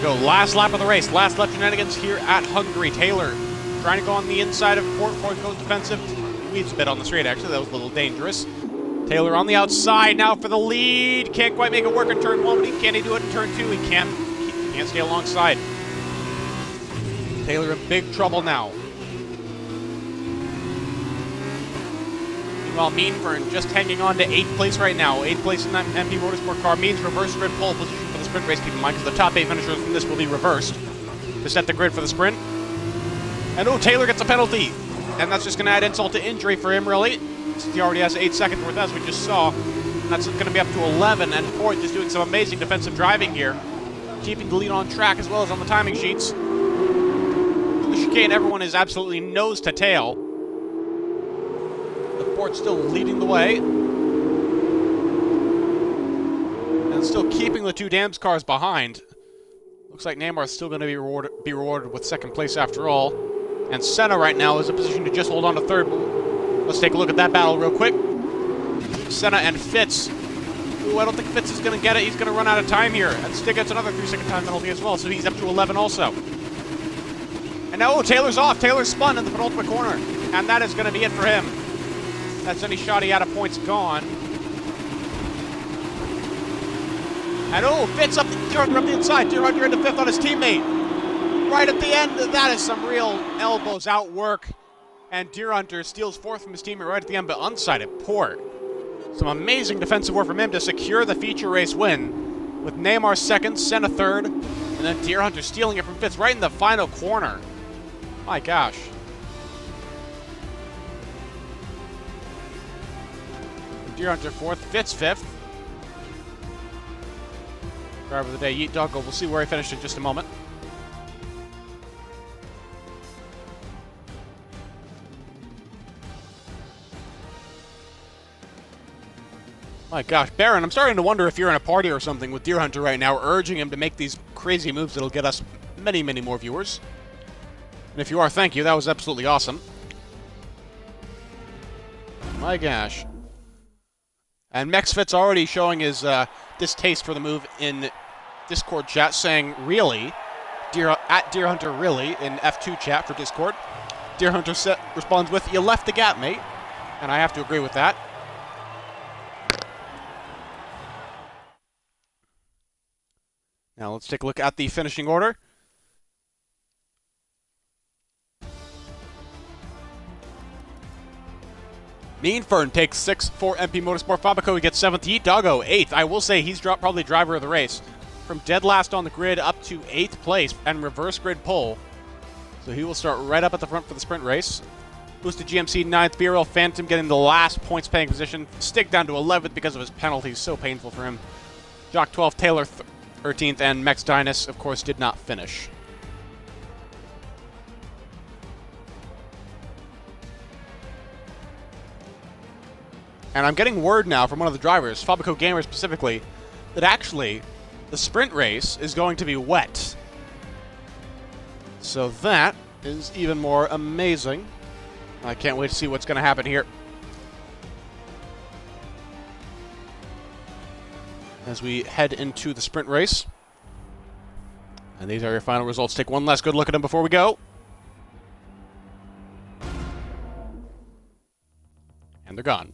Go last lap of the race, last lap shenanigans here at Hungary. Taylor trying to go on the inside of Port. Port goes defensive. Weaves a bit on the straight, actually. That was a little dangerous. Taylor on the outside now for the lead. Can't quite make it work in turn 1, but can he do it in turn 2? He can't stay alongside. Taylor in big trouble now. Meanwhile, Meanfern just hanging on to 8th place right now. 8th place in that MP Motorsport car means reverse grid pole position for the sprint race, keep in mind, because the top 8 finishers from this will be reversed to set the grid for the sprint. And oh, Taylor gets a penalty. And that's just going to add insult to injury for him, really, since he already has 8 seconds worth, as we just saw. And that's going to be up to 11, and Port just doing some amazing defensive driving here, keeping the lead on track as well as on the timing sheets. The chicane, everyone is absolutely nose to tail. The Port still leading the way. And still keeping the 2 Dams cars behind. Looks like Neymar is still going to be rewarded with second place after all. And Senna right now is in a position to just hold on to third. Let's take a look at that battle real quick. Senna and Fitz. Ooh, I don't think Fitz is going to get it. He's going to run out of time here. And Stig gets another 3-second time penalty as well, so he's up to 11 also. And now, oh, Taylor's off. Taylor's spun in the penultimate corner. And that is going to be it for him. That's any shot he had of points gone. And oh, Fitz up the inside. Deerhunter into 5th on his teammate. Right at the end, that is some real elbows out work. And Deerhunter steals 4th from his teammate right at the end, but unsighted Port. Some amazing defensive work from him to secure the feature race win. With Neymar 2nd, Senna 3rd, and then Deerhunter stealing it from Fitz right in the final corner. My gosh. Deerhunter 4th, Fitz 5th. Driver of the day, Yeet Doggo. We'll see where he finished in just a moment. My gosh, Baron, I'm starting to wonder if you're in a party or something with Deerhunter right now, urging him to make these crazy moves that'll get us many, many more viewers. And if you are, thank you. That was absolutely awesome. My gosh. And Mexfit's already showing his distaste for the move in Discord chat, saying, really? At Deerhunter, really? In F2 chat for Discord. Deer Hunter responds with, "You left the gap, mate." And I have to agree with that. Now let's take a look at the finishing order. Mean Fern takes 6th for MP Motorsport. Fabico, he gets 7th. Yeet Doggo, 8th. I will say he's probably driver of the race. From dead last on the grid up to 8th place and reverse grid pole. So he will start right up at the front for the sprint race. Boosted GMC 9th. BRL Phantom getting the last points paying position. Stick down to 11th because of his penalties. So painful for him. Jock 12th. Taylor 13th. And Mex Dynus, of course, did not finish. And I'm getting word now from one of the drivers, Fabico Gamer specifically, that actually the sprint race is going to be wet. So that is even more amazing. I can't wait to see what's going to happen here. As we head into the sprint race. And these are your final results. Take one last good look at them before we go. And they're gone.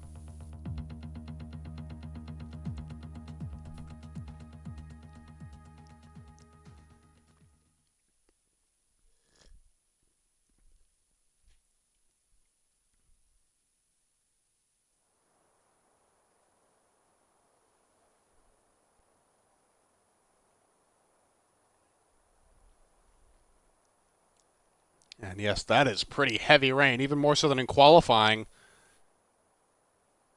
And yes, that is pretty heavy rain, even more so than in qualifying.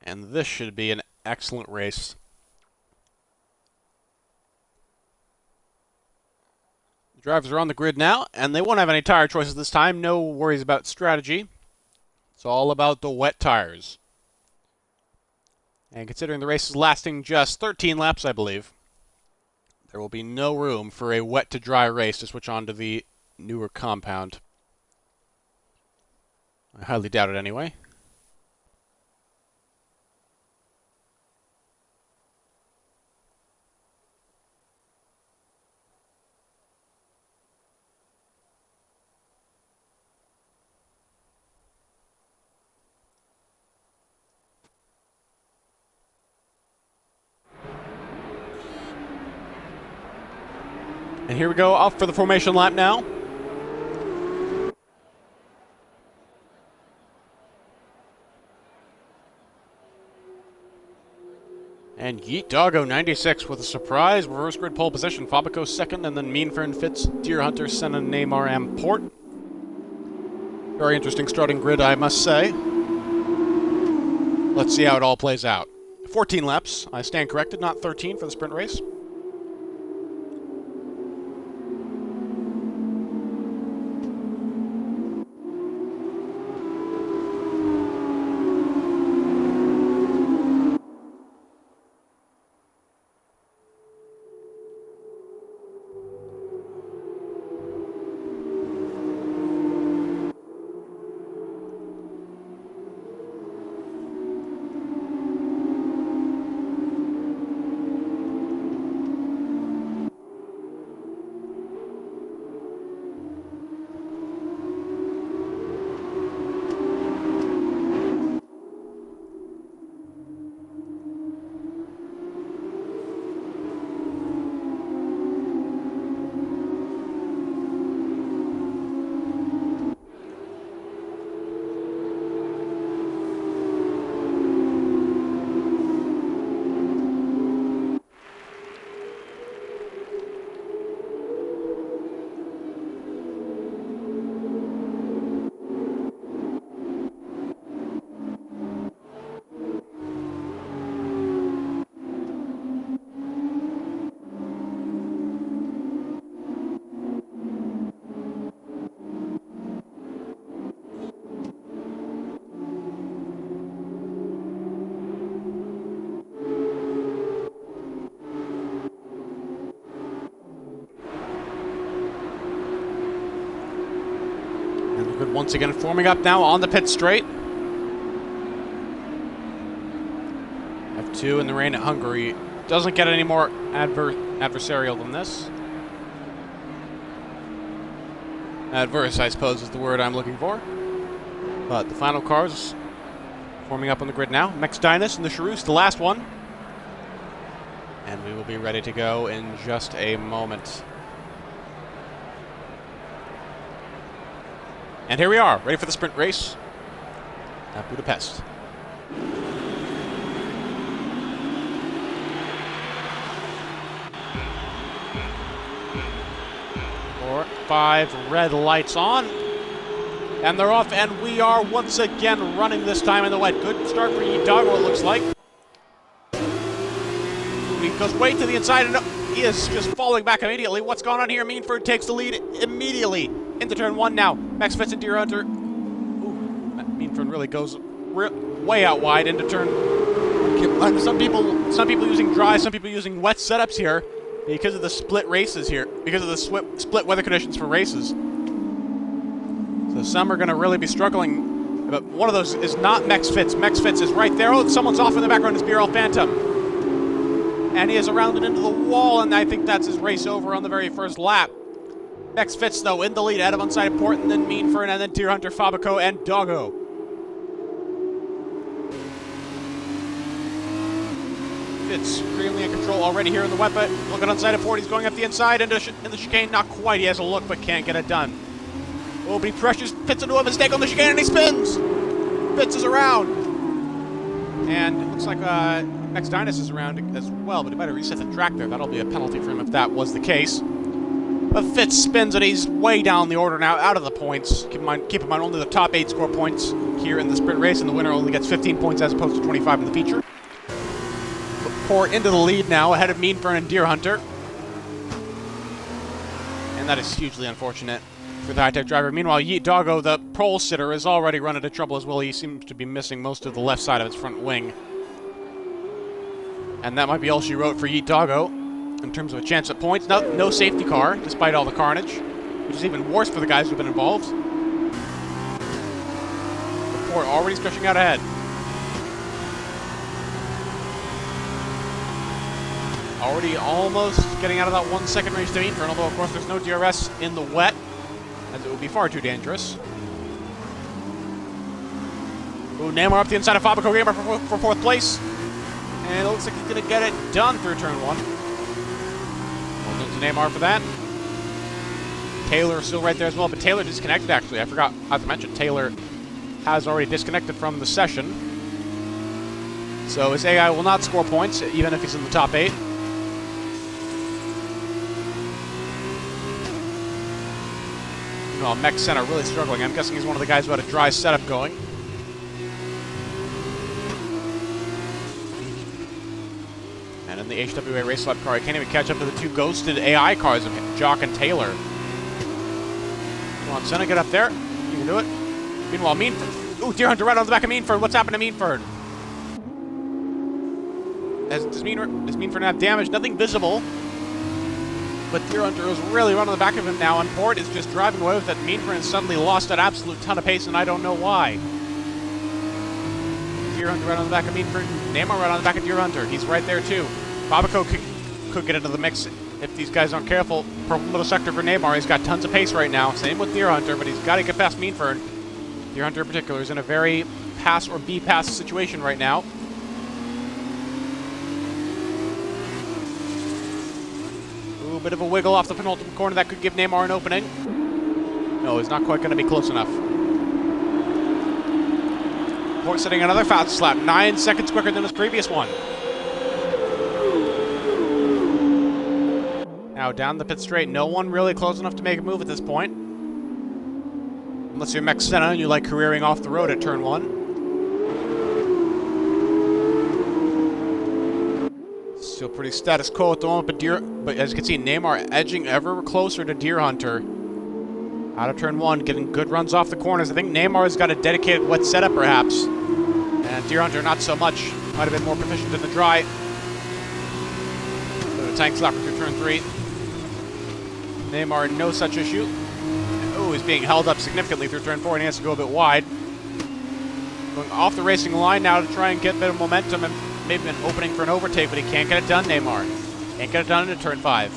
And this should be an excellent race. The drivers are on the grid now, and they won't have any tire choices this time. No worries about strategy. It's all about the wet tires. And considering the race is lasting just 13 laps, I believe, there will be no room for a wet to dry race to switch on to the newer compound. I highly doubt it anyway. And here we go, off for the formation lap now. And Yeet Doggo 96 with a surprise reverse grid pole position. Fabico 2nd, and then Mean Fern Fitz, Deer Hunter, Senna, Neymar, and Port. Very interesting starting grid, I must say. Let's see how it all plays out. 14 laps. I stand corrected, not 13 for the sprint race. Good once again forming up now on the pit straight. F2 in the rain at Hungary. Doesn't get any more adversarial than this. Adverse, I suppose, is the word I'm looking for. But the final cars forming up on the grid now. Max Dynus and the Charus, the last one. And we will be ready to go in just a moment. And here we are, ready for the sprint race at Budapest. 4, 5 red lights on. And they're off, and we are once again running this time in the wet. Good start for Doggo, it looks like. He goes way to the inside, and he is just falling back immediately. What's going on here? Meanford takes the lead immediately into turn 1 now. Max Fitz and Deer Hunter. Ooh, Meanford really goes way out wide into turn. Some people using dry, some people using wet setups here because of the split races here, because of the split weather conditions for races. So some are going to really be struggling, but one of those is not Max Fitz. Max Fitz is right there. Oh, someone's off in the background. It's BRL Phantom. And he has rounded into the wall, and I think that's his race over on the very first lap. Max Fitz, though, in the lead, out of unsighted port, and then Meanford, and then Deer Hunter, Fabico, and Doggo. Fitz supremely in control already here in the wet, but look at unsighted port. He's going up the inside into in the chicane. Not quite. He has a look, but can't get it done. Oh, but he pressures Fitz into a mistake on the chicane, and he spins! Fitz is around. And it looks like Max Dynus is around as well, but he might have reset the track there. That'll be a penalty for him if that was the case. But Fitz spins, and he's way down the order now, out of the points. Keep in mind only the top 8 score points here in the sprint race, and the winner only gets 15 points as opposed to 25 in the feature. Port into the lead now, ahead of Meanford and Deer Hunter. And that is hugely unfortunate for the high-tech driver. Meanwhile, Yeet Doggo, the pole sitter, is already run into trouble as well. He seems to be missing most of the left side of his front wing. And that might be all she wrote for Yeet Doggo in terms of a chance at points. No safety car, despite all the carnage, which is even worse for the guys who've been involved. The Port already stretching out ahead. Already almost getting out of that 1 second range to Meanford, although of course there's no DRS in the wet, as it would be far too dangerous. Ooh, Neymar up the inside of Fabico, Gamer for 4th place. And it looks like he's going to get it done through turn 1. Well done to Neymar for that. Taylor still right there as well, but Taylor disconnected actually. I forgot to mention Taylor has already disconnected from the session. So his AI will not score points, even if he's in the top 8. Well, Mech Center really struggling. I'm guessing he's one of the guys who had a dry setup going. And in the HWA Race Lab car, I can't even catch up to the 2 ghosted AI cars of Jock and Taylor. Come on, Senna, get up there. You can do it. Meanwhile, Meanford. Ooh, Deer Hunter right on the back of Meanford. What's happened to Meanford? Does Meanford have damage? Nothing visible. But Deer Hunter is really running the back of him now, and Port is just driving away with it. Meanford has suddenly lost an absolute ton of pace, and I don't know why. Deer Hunter right on the back of Meanford. Neymar right on the back of Deer Hunter. He's right there, too. Fabico could get into the mix if these guys aren't careful. Purple middle sector for Neymar. He's got tons of pace right now. Same with Deer Hunter, but he's got to get past Meanford. Deer Hunter in particular is in a very pass or B-pass situation right now. A bit of a wiggle off the penultimate corner that could give Neymar an opening. No, he's not quite going to be close enough. Port setting another fast lap, 9 seconds quicker than his previous one. Now down the pit straight, no one really close enough to make a move at this point. Unless you're Mech Senna and you like careering off the road at turn 1. Still pretty status quo at the moment, but as you can see, Neymar edging ever closer to Deer Hunter. Out of turn 1, getting good runs off the corners. I think Neymar has got a dedicated wet setup, perhaps. And Deer Hunter, not so much. Might have been more proficient in the dry. So the tank slapper through turn 3. Neymar, no such issue. Oh, he's being held up significantly through turn 4, and he has to go a bit wide. Going off the racing line now to try and get a bit of momentum and maybe an opening for an overtake, but he can't get it done, Neymar. Can't get it done into turn 5.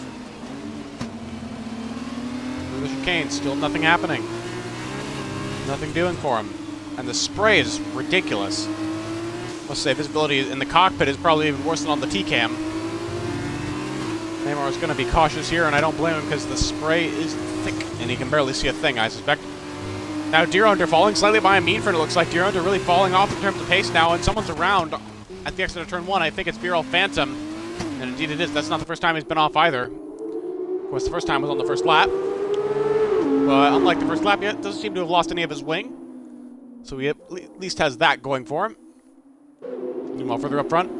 Through the chicane, still nothing happening. Nothing doing for him. And the spray is ridiculous. Must say, visibility in the cockpit is probably even worse than on the T-cam. Neymar is going to be cautious here, and I don't blame him because the spray is thick, and he can barely see a thing, I suspect. Now, Deer Hunter falling slightly behind Meanford. It looks like Deer Hunter really falling off in terms of pace now, and someone's around at the exit of turn 1. I think it's BRL Phantom, and indeed it is. That's not the first time he's been off either. Of course, the first time was on the first lap. But unlike the first lap, it doesn't seem to have lost any of his wing. So he at least has that going for him. Meanwhile, further up front.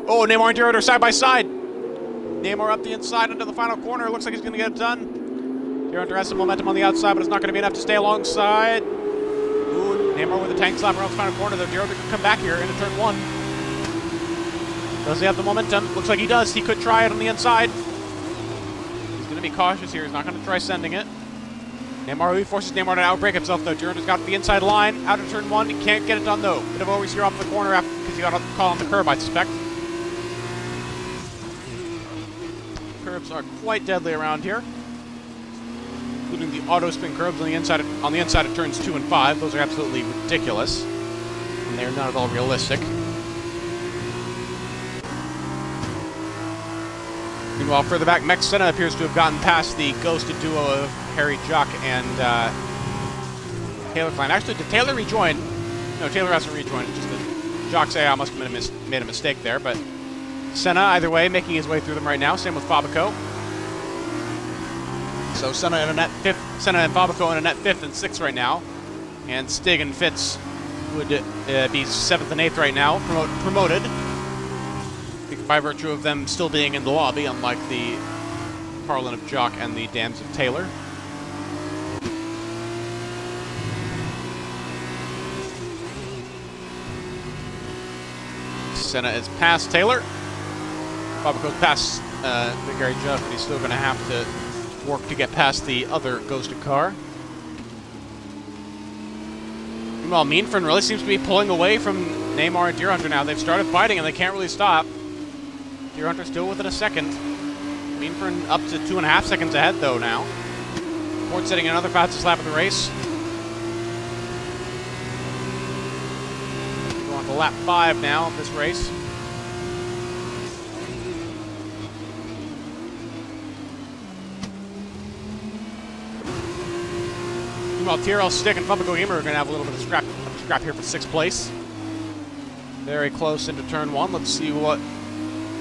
Oh, Neymar and Deer Hunter side by side. Neymar up the inside into the final corner. Looks like he's going to get it done. Deer Hunter has some momentum on the outside, but it's not going to be enough to stay alongside. Ooh, Neymar with a tank slap around the final corner, though. Deer Hunter can come back here into turn 1. Does he have the momentum? Looks like he does. He could try it on the inside. He's going to be cautious here. He's not going to try sending it. Neymar, he forces Neymar to outbreak himself, though. Deer Hunter's got the inside line, out of turn 1. He can't get it done, though. Bit of oversteer off the corner after, because he got a call on the curb, I suspect. Curbs are quite deadly around here, including the auto spin curbs on the inside of turns 2 and 5. Those are absolutely ridiculous, and they are not at all realistic. Meanwhile, further back, Mex Senna appears to have gotten past the ghosted duo of Harry Jock and Taylor Klein. Actually, did Taylor rejoin? No, Taylor hasn't rejoined. Just that Jock's AI must have made a mistake there, but Senna, either way, making his way through them right now. Same with Fabico. So Senna and Fabico in a net 5th and 6th right now. And Stig and Fitz would be 7th and 8th right now, promoted. By virtue of them still being in the lobby, unlike the Carlin of Jock and the Dams of Taylor. Senna is past Taylor. Fabico's past the Gary Judd, but he's still going to have to work to get past the other ghosted car. Meanwhile, Meanford really seems to be pulling away from Neymar and Deer Hunter now. They've started fighting and they can't really stop. Deer Hunter still within a second. Meanford up to 2.5 seconds ahead, though, now. Ford setting another fastest lap of the race. We're on to lap 5 now of this race. Meanwhile, TRL Stick and Fabico Gamer are going to have a little bit of scrap here for 6th place. Very close into turn 1. Let's see what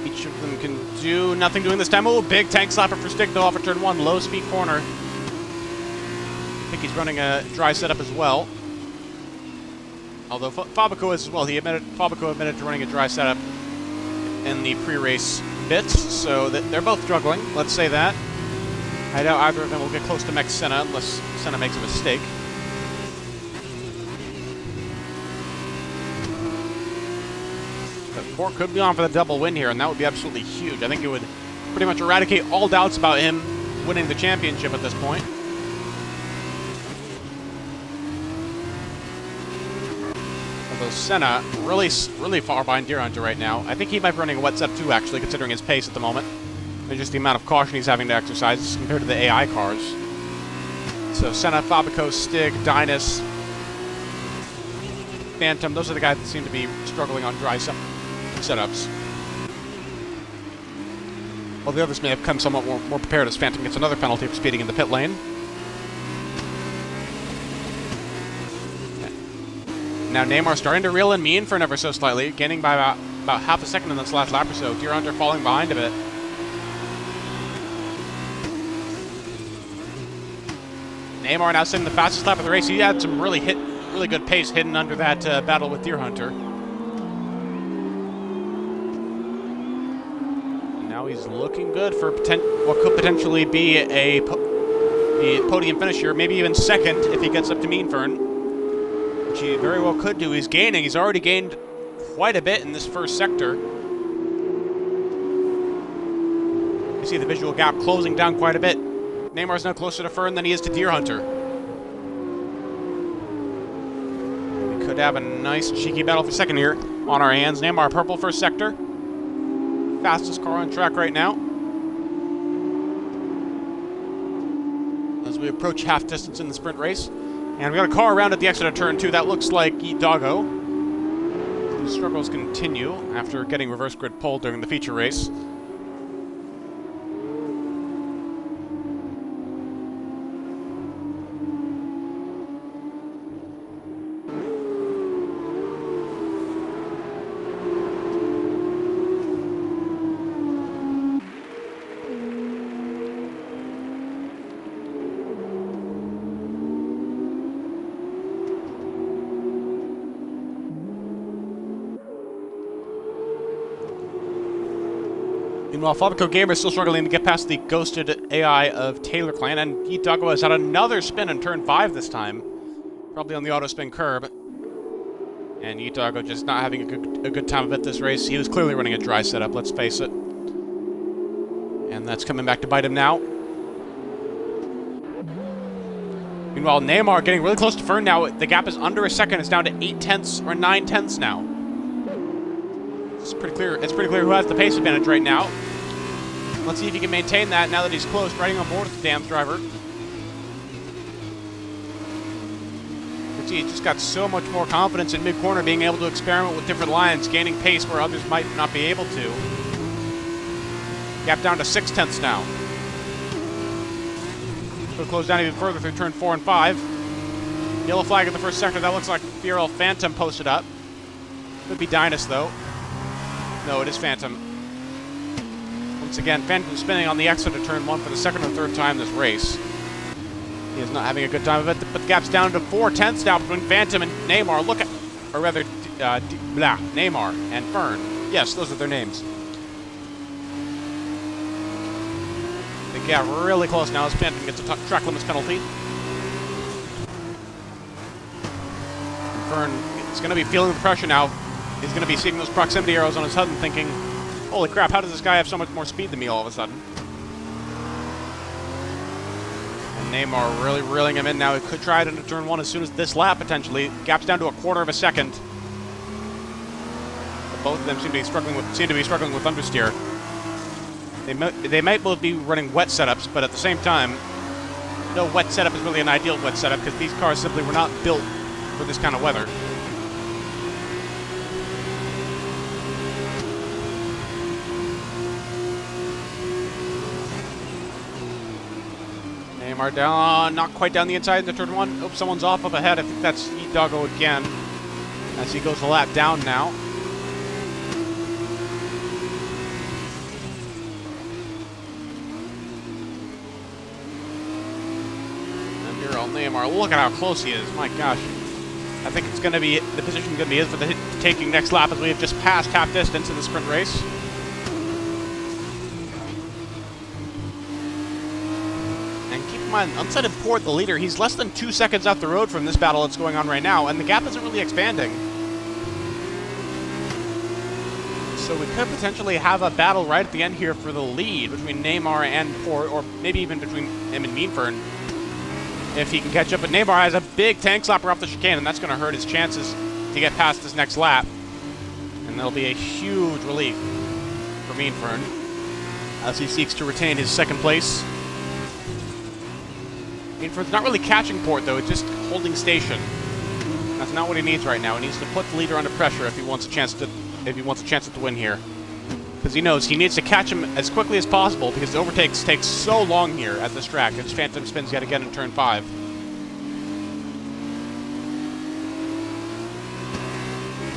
each of them can do. Nothing doing this time. Oh, big tank slapper for Stick, though, off of turn 1. Low speed corner. I think he's running a dry setup as well. Although Fabico is as well. Fabico admitted to running a dry setup in the pre-race bits, so they're both struggling. Let's say that. I doubt either of them will get close to Mex Senna unless Senna makes a mistake. Ford could be on for the double win here, and that would be absolutely huge. I think it would pretty much eradicate all doubts about him winning the championship at this point. Although Senna really far behind Deer Hunter right now. I think he might be running a wet setup too, actually, considering his pace at the moment. And just the amount of caution he's having to exercise compared to the AI cars. So Senna, Fabico, Stig, Dynas, Phantom, those are the guys that seem to be struggling on dry setups. While the others may have come somewhat more prepared, as Phantom gets another penalty for speeding in the pit lane. Now Neymar starting to reel in Meanford ever so slightly, gaining by about half a second in this last lap or so. Deer Hunter falling behind a bit. Neymar now sitting the fastest lap of the race. He had some really good pace hidden under that battle with Deer Hunter. Now he's looking good for what could potentially be a podium finish here, maybe even second if he gets up to Meanford, which he very well could do. He's gaining. He's already gained quite a bit in this first sector. You see the visual gap closing down quite a bit. Neymar's now closer to Fern than he is to Deer Hunter. We could have a nice cheeky battle for second here on our hands. Neymar purple first sector. Fastest car on track right now. As we approach half distance in the sprint race. And we got a car around at the exit of turn 2. That looks like Doggo. The struggles continue after getting reverse grid pole during the feature race. Meanwhile, Fabico Gamer is still struggling to get past the ghosted AI of Taylor Clan, and Yeet Doggo has had another spin in turn 5 this time. Probably on the auto spin curb. And Yeet Doggo just not having a good time of it this race. He was clearly running a dry setup, let's face it. And that's coming back to bite him now. Meanwhile, Neymar getting really close to Fern now. The gap is under a second. It's down to 8 tenths or 9 tenths now. It's pretty clear who has the pace advantage right now. Let's see if he can maintain that now that he's close, riding on board with the damn driver. But see, he's just got so much more confidence in mid-corner, being able to experiment with different lines, gaining pace where others might not be able to. Gap down to 6 tenths now. Could close down even further through turn 4 and 5. Yellow flag in the first sector. That looks like BRL Phantom posted up. Could be Dynus, though. No, it is Phantom. Once again, Phantom spinning on the exit of turn 1 for the second or third time this race. He is not having a good time of it, but the gap's down to 4 tenths now between Phantom and Neymar. Look at, or rather, Neymar and Fern. Yes, those are their names. The gap really close now as Phantom gets a track limits penalty. And Fern is going to be feeling the pressure now. He's going to be seeing those proximity arrows on his HUD and thinking, holy crap, how does this guy have so much more speed than me all of a sudden? And Neymar really reeling him in now. He could try it into turn 1 as soon as this lap, potentially. Gap's down to a quarter of a second. But both of them seem to be struggling with understeer. They might both be running wet setups, but at the same time, no wet setup is really an ideal wet setup because these cars simply were not built for this kind of weather. Neymar down, not quite down the inside into turn 1. Oh, someone's off up ahead. I think that's Yeet Doggo again as he goes a lap down now. And BRL Neymar, look at how close he is. My gosh. I think it's going to be, the position going to be is for the taking next lap as we have just passed half distance in the sprint race. Unsighted Port, the leader, he's less than 2 seconds out the road from this battle that's going on right now, and the gap isn't really expanding. So we could potentially have a battle right at the end here for the lead between Neymar and Port, or maybe even between him and Meanfern, if he can catch up. But Neymar has a big tank slapper off the chicane, and that's going to hurt his chances to get past this next lap. And that'll be a huge relief for Meanfern as he seeks to retain his second place. Meanfern's not really catching Port, though, it's just holding station. That's not what he needs right now. He needs to put the leader under pressure if he wants a chance to win here. Because he knows he needs to catch him as quickly as possible because the overtakes take so long here at this track. His Phantom spins yet again in turn 5.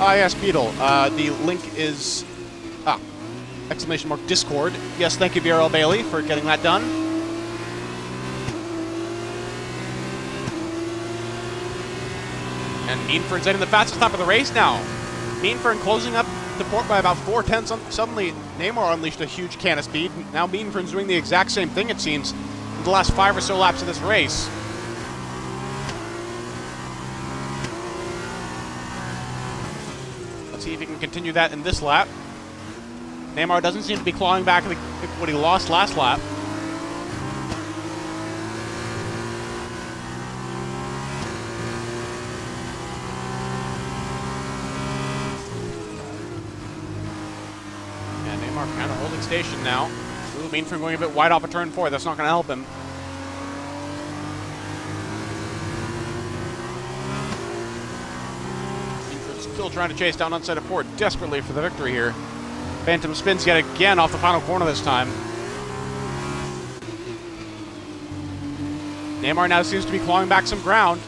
Ah, yes, Beetle. The link is... exclamation mark Discord. Yes, thank you, BRL Bailey, for getting that done. And Meanfern's in the fastest lap of the race now. Meanfern closing up the Port by about 4 tenths. Suddenly, Neymar unleashed a huge can of speed. Now Meanfern's doing the exact same thing, it seems, in the last 5 or so laps of this race. Let's see if he can continue that in this lap. Neymar doesn't seem to be clawing back what he lost last lap. Kind of holding station now. Ooh, Meanfern going a bit wide off of turn 4. That's not going to help him. still trying to chase down unsighted port desperately for the victory here. Phantom spins yet again off the final corner this time. Neymar now seems to be clawing back some ground.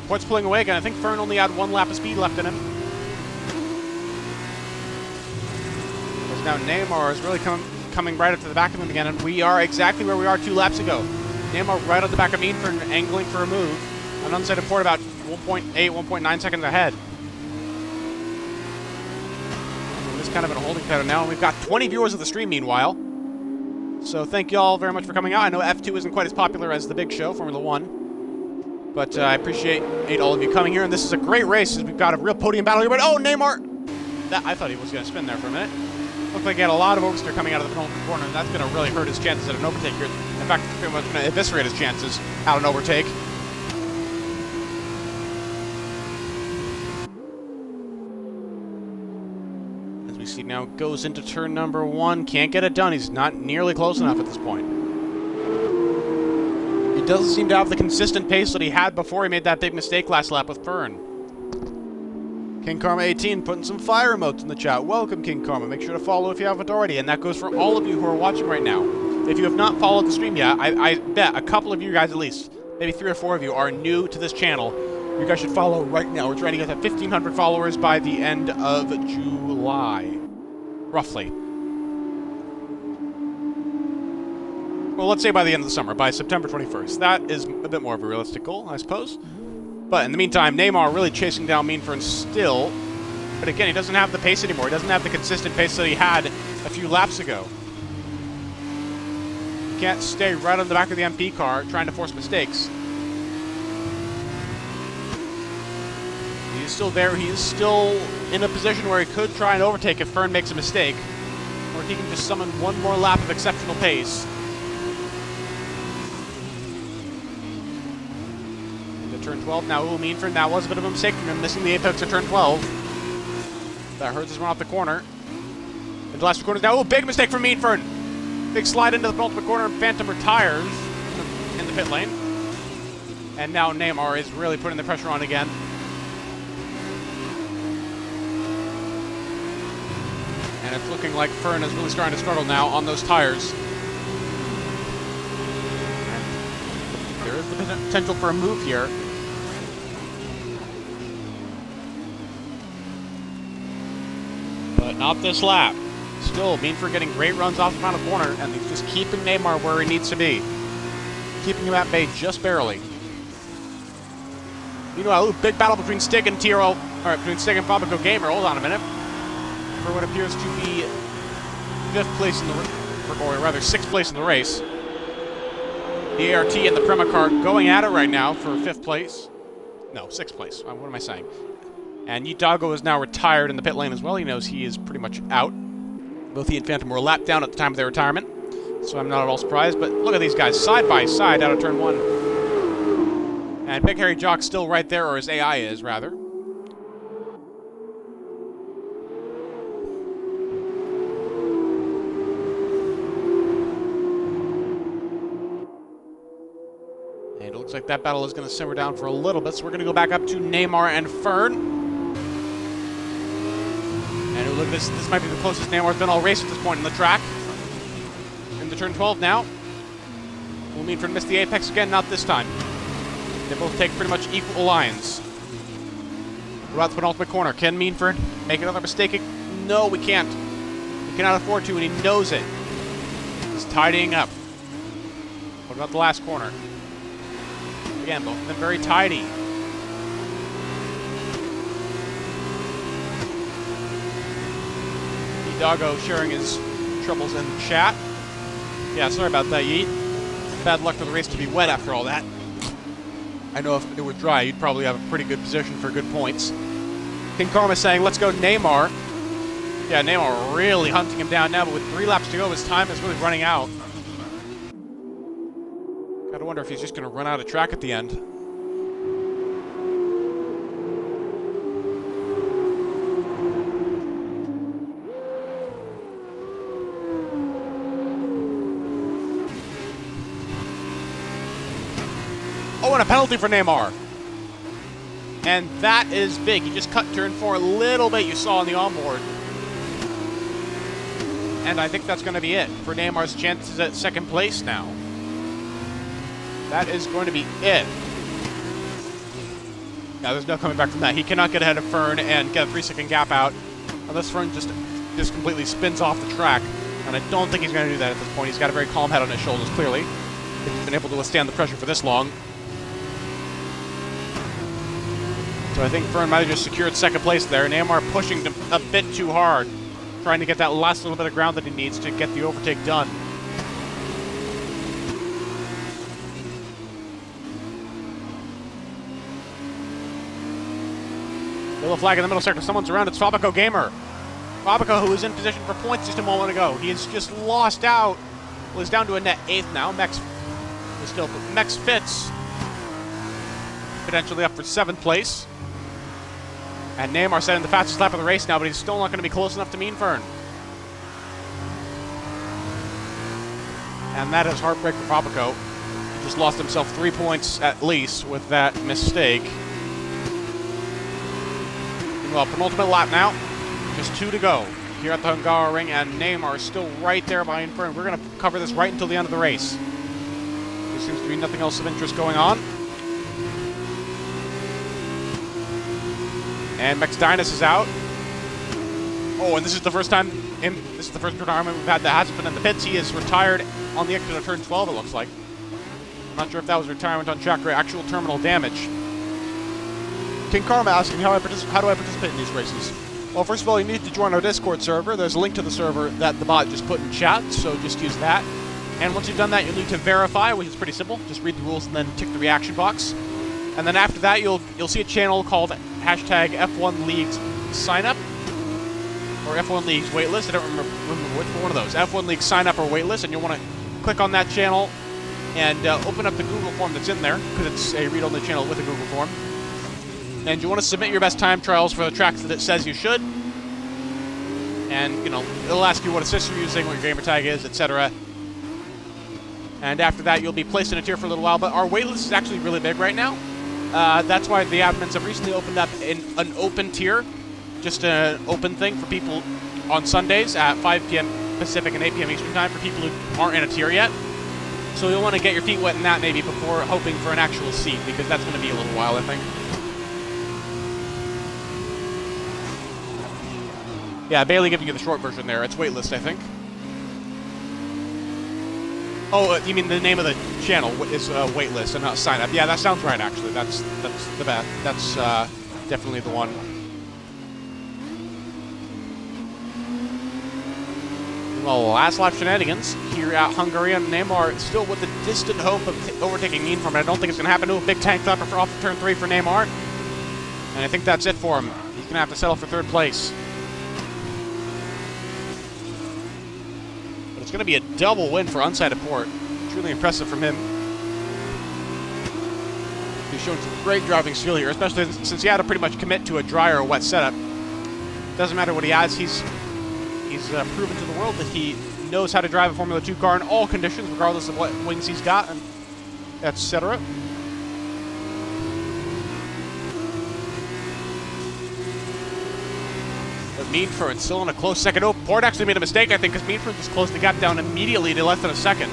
Port's pulling away again. I think Fern only had 1 lap of speed left in him. Because now Neymar is really coming right up to the back of him again, and we are exactly where we are 2 laps ago. Neymar right on the back of me for angling for a move. An unsighted port about 1.8, 1.9 seconds ahead. We're just kind of in a holding pattern now, and we've got 20 viewers of the stream meanwhile. So thank you all very much for coming out. I know F2 isn't quite as popular as the big show, Formula 1. But I appreciate all of you coming here, and this is a great race as we've got a real podium battle here. But oh, Neymar! I thought he was going to spin there for a minute. Looked like he had a lot of oversteer coming out of the penultimate corner, and that's going to really hurt his chances at an overtake here. In fact, it's pretty much going to eviscerate his chances at an overtake. As we see now, goes into turn number 1. Can't get it done. He's not nearly close enough at this point. He doesn't seem to have the consistent pace that he had before he made that big mistake last lap with Fern. King Karma 18 putting some fire emotes in the chat. Welcome, King Karma. Make sure to follow if you haven't already, and that goes for all of you who are watching right now. If you have not followed the stream yet, I bet a couple of you guys at least, maybe 3 or 4 of you, are new to this channel. You guys should follow right now. We're trying to get to 1,500 followers by the end of July. Roughly. Well, let's say by the end of the summer, by September 21st. That is a bit more of a realistic goal, I suppose. But in the meantime, Neymar really chasing down Meanfern still. But again, he doesn't have the pace anymore. He doesn't have the consistent pace that he had a few laps ago. He can't stay right on the back of the MP car trying to force mistakes. He's still there. He is still in a position where he could try and overtake if Fern makes a mistake. Or if he can just summon 1 more lap of exceptional pace. Turn 12 now. Ooh, Meanford, that was a bit of a mistake from him, missing the apex at turn 12. That hurts his run off the corner. Into the last 2 corners now. Ooh, big mistake from Meanford. Big slide into the penultimate corner, and Phantom retires in the pit lane. And now Neymar is really putting the pressure on again. And it's looking like Fern is really starting to struggle now on those tires. And there is the potential for a move here. But not this lap. Still, Meanford getting great runs off the final corner, and he's just keeping Neymar where he needs to be. Keeping him at bay just barely. Meanwhile, ooh, big battle between Stig and Tiro, or between Stig and Fabico Gamer. Hold on a minute. For what appears to be 5th place in the, or rather 6th place in the race. The ART and the Prema car going at it right now for 5th place. No, 6th place. What am I saying? And Yitago is now retired in the pit lane as well. He knows he is pretty much out. Both he and Phantom were lapped down at the time of their retirement, so I'm not at all surprised. But look at these guys side by side out of turn 1. And Big Harry Jock's still right there, or his AI is, rather. And it looks like that battle is going to simmer down for a little bit, so we're going to go back up to Neymar and Fern. And look at this. This might be the closest Neymar's been all race at this point in the track. Into turn 12 now. Will Meanford miss the apex again? Not this time. They both take pretty much equal lines. What about the penultimate corner? Can Meanford make another mistake? No, we can't. He cannot afford to, and he knows it. He's tidying up. What about the last corner? Again, both of them very tidy. Doggo sharing his troubles in the chat. Yeah, sorry about that, Yeet. Bad luck for the race to be wet after all that. I know if it were dry, you'd probably have a pretty good position for good points. King Karma saying, let's go Neymar. Yeah, Neymar really hunting him down now, but with 3 laps to go, his time is really running out. Gotta wonder if he's just gonna run out of track at the end. Oh, and a penalty for Neymar. And that is big. He just cut turn 4 a little bit, you saw on the onboard. And I think that's going to be it for Neymar's chances at second place now. That is going to be it. Now, there's no coming back from that. He cannot get ahead of Fern and get a 3-second gap out unless Fern just completely spins off the track. And I don't think he's going to do that at this point. He's got a very calm head on his shoulders, clearly. He's been able to withstand the pressure for this long. So I think Fern might have just secured second place there. Neymar pushing a bit too hard, trying to get that last little bit of ground that he needs to get the overtake done. Yellow flag in the middle sector. Someone's around. It's Fabico Gamer. Fabico, who was in position for points just a moment ago. He has just lost out. Well, he's down to a net 8th now. Mex Fitz potentially up for 7th place. And Neymar setting the fastest lap of the race now, but he's still not going to be close enough to Mean Fern. And that is heartbreak for Fabico. He just lost himself 3 points at least with that mistake. Well, penultimate lap now. Just 2 to go here at the Hungaroring, and Neymar is still right there by Fern. We're going to cover this right until the end of the race. There seems to be nothing else of interest going on. And Max Dynas is out. Oh, and this is the first time, this is the first retirement we've had that hasn't been in the pits. He is retired on the exit of turn 12, it looks like. I'm not sure if that was retirement on track or actual terminal damage. King Karma asking how do I participate in these races? Well, first of all, you need to join our Discord server. There's a link to the server that the bot just put in chat, so just use that. And once you've done that, you'll need to verify, which is pretty simple. Just read the rules and then tick the reaction box. And then after that, you'll see a channel called hashtag F1 Leagues sign up, or F1 Leagues waitlist. I don't remember which one of those. F1 Leagues sign up or waitlist, and you'll want to click on that channel and open up the Google form that's in there, because it's a read-only channel with a Google form. And you want to submit your best time trials for the tracks that it says you should. And, you know, it'll ask you what assist you're using, what your gamer tag is, etc. And after that, you'll be placed in a tier for a little while. But our waitlist is actually really big right now. That's why the admins have recently opened up an open tier, just an open thing for people on Sundays at 5 p.m. Pacific and 8 p.m. Eastern Time for people who aren't in a tier yet. So you'll want to get your feet wet in that maybe before hoping for an actual seat, because that's going to be a little while, I think. Yeah, Bailey giving you the short version there. It's waitlist, I think. Oh, you mean the name of the channel is waitlist and not sign up? Yeah, that sounds right. Actually, that's the best. That's definitely the one. Well, last lap shenanigans here at Hungary, and Neymar still with the distant hope of overtaking Mean Fern. I don't think it's going to happen. To a big tank top off of turn 3 for Neymar, and I think that's it for him. He's going to have to settle for 3rd place. It's going to be a double win for unsighted port. Truly impressive from him. He's shown some great driving skill here, especially since he had to pretty much commit to a dry or a wet setup. Doesn't matter what he has, he's proven to the world that he knows how to drive a Formula 2 car in all conditions, regardless of what wings he's got, and etc. Mean Fern still in a close second. Oh, Port actually made a mistake, I think, because Mean Fern just closed the gap down immediately to less than a second.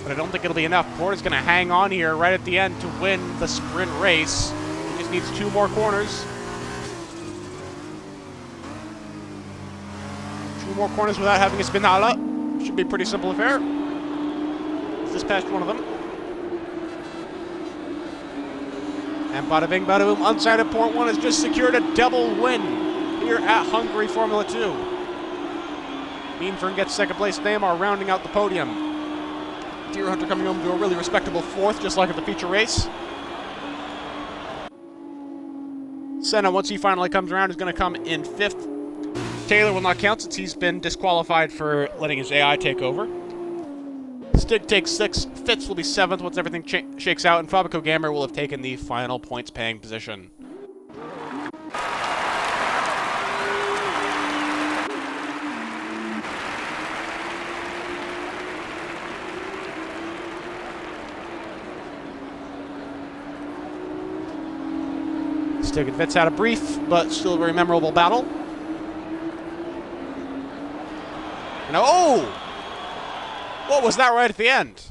But I don't think it'll be enough. Port is going to hang on here right at the end to win the sprint race. He just needs 2 more corners. 2 more corners without having a spinala. Should be a pretty simple affair. Just past one of them. And bada bing, bada boom, unsighted Port 1 has just secured a double win here at Hungary Formula 2. Mean Fern gets 2nd place. Neymar rounding out the podium. Deer Hunter coming home to a really respectable 4th, just like at the feature race. Senna, once he finally comes around, is going to come in 5th. Taylor will not count since he's been disqualified for letting his AI take over. Stig takes 6th, Fitz will be 7th once everything shakes out, and Fabico Gamer will have taken the final points-paying position. Stig and Fitz had a brief, but still very memorable battle. And oh! What was that right at the end?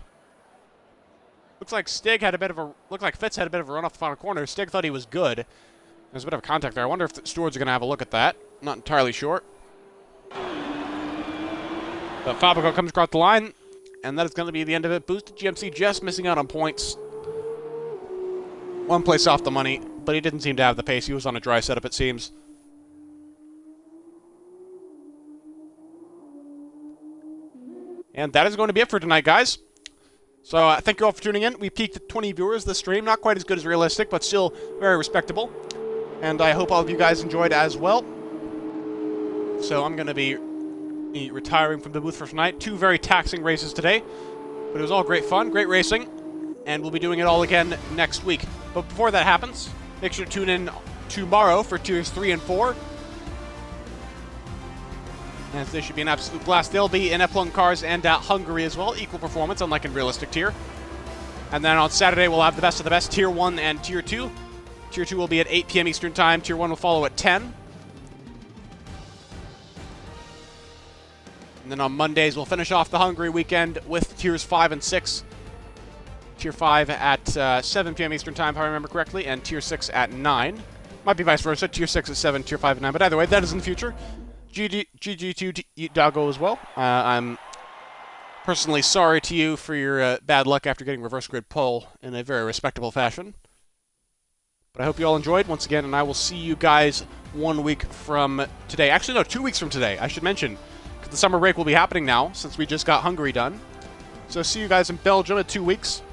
Looks like Fitz had a bit of a run off the final corner. Stig thought he was good. There's a bit of contact there. I wonder if the stewards are going to have a look at that. Not entirely sure. But Fabrico comes across the line, and that is going to be the end of it. Boosted GMC just missing out on points. One place off the money, but he didn't seem to have the pace. He was on a dry setup, it seems. And that is going to be it for tonight, guys. So thank you all for tuning in. We peaked at 20 viewers this stream. Not quite as good as realistic, but still very respectable. And I hope all of you guys enjoyed as well. So I'm going to be retiring from the booth for tonight. 2 very taxing races today. But it was all great fun, great racing. And we'll be doing it all again next week. But before that happens, make sure to tune in tomorrow for Tiers 3 and 4. And this should be an absolute blast. They'll be in F1 cars and at Hungary as well. Equal performance, unlike in realistic tier. And then on Saturday, we'll have the best of the best, Tier 1 and Tier 2. Tier 2 will be at 8 p.m. Eastern Time. Tier 1 will follow at 10. And then on Mondays, we'll finish off the Hungary weekend with Tiers 5 and 6. Tier 5 at 7 p.m. Eastern Time, if I remember correctly, and Tier 6 at 9. Might be vice versa, Tier 6 at 7, Tier 5 at 9, but either way, that is in the future. GG2 to Dago as well. I'm personally sorry to you for your bad luck after getting reverse grid pole in a very respectable fashion. But I hope you all enjoyed once again, and I will see you guys 1 week from today. Actually, no, 2 weeks from today, I should mention, because the summer break will be happening now, since we just got Hungary done. So see you guys in Belgium in 2 weeks.